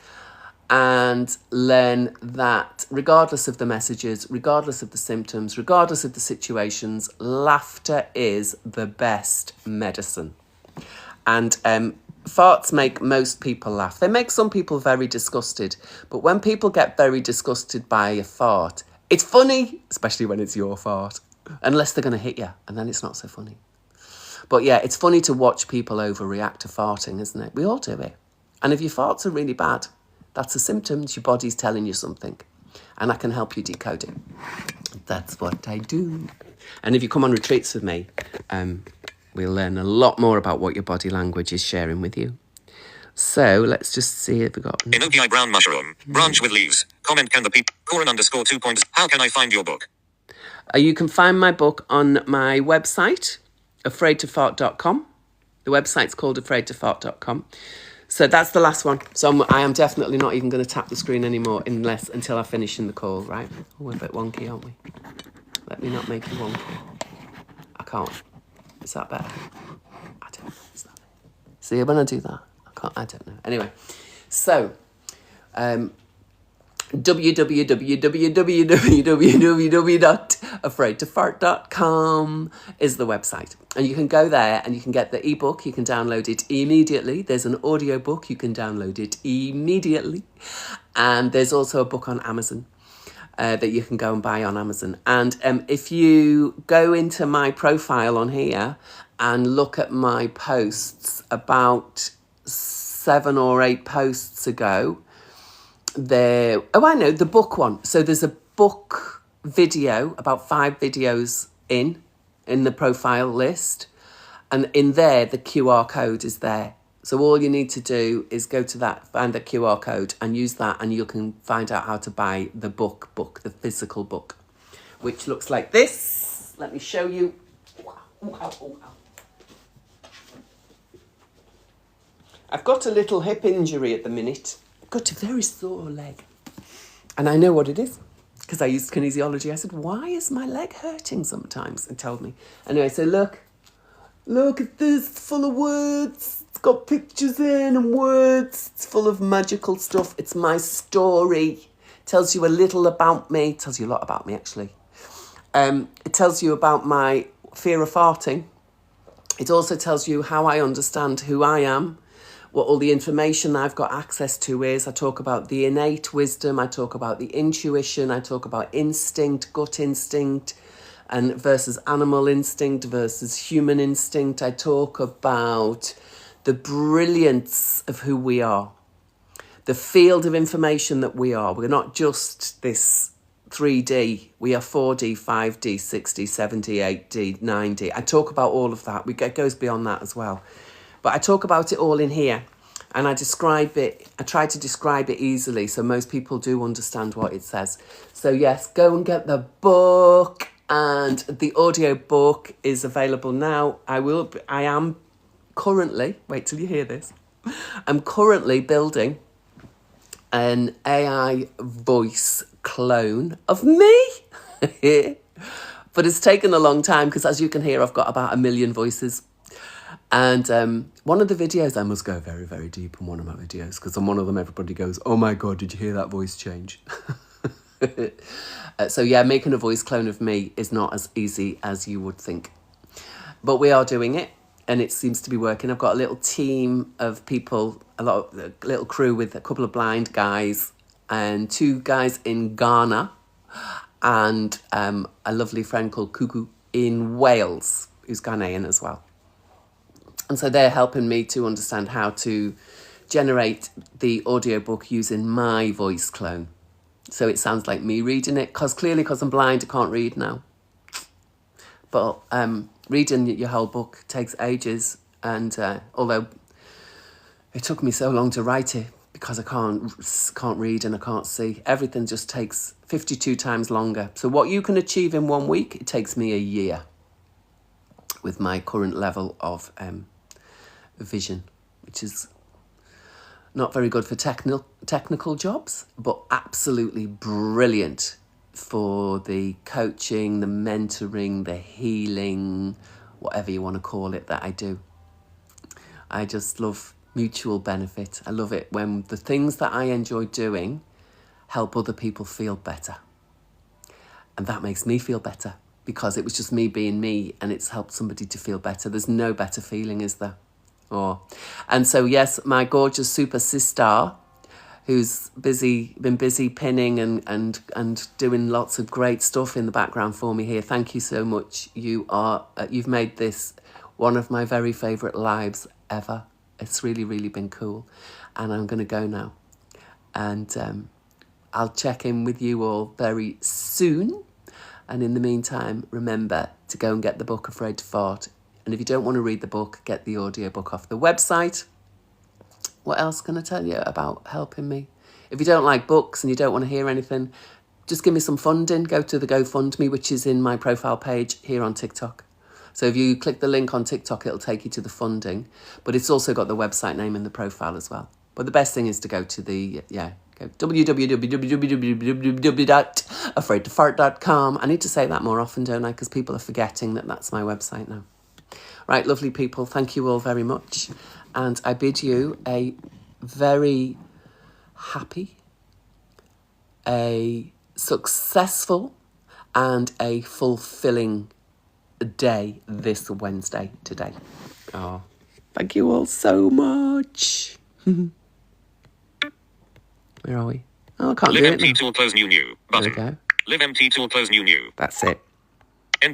And learn that regardless of the messages, regardless of the symptoms, regardless of the situations, laughter is the best medicine. And farts make most people laugh. They make some people very disgusted. But when people get very disgusted by a fart, it's funny, especially when it's your fart, unless they're going to hit you, and then it's not so funny. But yeah, it's funny to watch people overreact to farting, isn't it? We all do it. And if your farts are really bad, that's a symptom. Your body's telling you something. And I can help you decode it. That's what I do. And if you come on retreats with me, we'll learn a lot more about what your body language is sharing with you. So let's just see if we've got... Enoki brown mushroom. Branch with leaves. Comment can the people... Corin _ 2 points. How can I find your book? You can find my book on my website, afraidtofart.com. The website's called afraidtofart.com. So that's the last one. So I am definitely not even going to tap the screen anymore until I finish in the call, right? Oh, we're a bit wonky, aren't we? Let me not make you wonky. I can't. Is that better? I don't know. Is that better? See, when I do that, I don't know. Anyway, so www.afraidtofart.com is the website. And you can go there and you can get the ebook. You can download it immediately. There's an audio book. You can download it immediately. And there's also a book on Amazon that you can go and buy on Amazon. And if you go into my profile on here and look at my posts about 7 or 8 posts ago, the book one. So there's a book video, about 5 videos in the profile list. And in there, the QR code is there. So all you need to do is go to that, find the QR code and use that, and you can find out how to buy the book, the physical book, which looks like this. Let me show you. I've got a little hip injury at the minute. I've got a very sore leg. And I know what it is, because I used kinesiology. I said, why is my leg hurting sometimes? And told me. Anyway, so look at this, it's full of words. It's got pictures in and words. It's full of magical stuff. It's my story. It tells you a little about me. It tells you a lot about me, actually. It tells you about my fear of farting. It also tells you how I understand who I am, what all the information I've got access to is. I talk about the innate wisdom. I talk about the intuition. I talk about instinct, gut instinct, and versus animal instinct versus human instinct. I talk about the brilliance of who we are, the field of information that we are. We're not just this 3D. We are 4D, 5D, 6D, 7D, 8D, 9D. I talk about all of that. It goes beyond that as well. But I talk about it all in here. And I try to describe it easily so most people do understand what it says. So yes, go and get the book, and the audio book is available now. I am currently, wait till you hear this, I'm currently building an AI voice clone of me. But it's taken a long time because, as you can hear, I've got about 1 million voices. And one of the videos, I must go very, very deep in one of my videos, because on one of them everybody goes, oh my God, did you hear that voice change? So yeah, making a voice clone of me is not as easy as you would think. But we are doing it, and it seems to be working. I've got a little team of people, a little crew with a couple of blind guys and 2 guys in Ghana, and a lovely friend called Kuku in Wales, who's Ghanaian as well. And so they're helping me to understand how to generate the audiobook using my voice clone. So it sounds like me reading it, because I'm blind, I can't read now. But reading your whole book takes ages. And although it took me so long to write it, because I can't read and I can't see, everything just takes 52 times longer. So what you can achieve in 1 week, it takes me a year with my current level of vision, which is not very good for technical jobs, but absolutely brilliant for the coaching, the mentoring, the healing, whatever you want to call it, that I do. I just love mutual benefit. I love it when the things that I enjoy doing help other people feel better. And that makes me feel better, because it was just me being me and it's helped somebody to feel better. There's no better feeling, is there? And so, yes, my gorgeous super sister, who's been busy pinning and doing lots of great stuff in the background for me here. Thank you so much. You've made this one of my very favourite lives ever. It's really, really been cool. And I'm going to go now. And I'll check in with you all very soon. And in the meantime, remember to go and get the book Afraid to Fart. And if you don't want to read the book, get the audiobook off the website. What else can I tell you about helping me? If you don't like books and you don't want to hear anything, just give me some funding. Go to the GoFundMe, which is in my profile page here on TikTok. So if you click the link on TikTok, it'll take you to the funding. But it's also got the website name in the profile as well. But the best thing is to go to go www.afraidtofart.com. I need to say that more often, don't I? Because people are forgetting that that's my website now. Right, lovely people, thank you all very much. And I bid you a very happy, a successful and a fulfilling day this Wednesday today. Oh, thank you all so much. Where are we? Oh, I can't do Live it empty now. tool close new There we button. go. Live empty tool close new. That's it.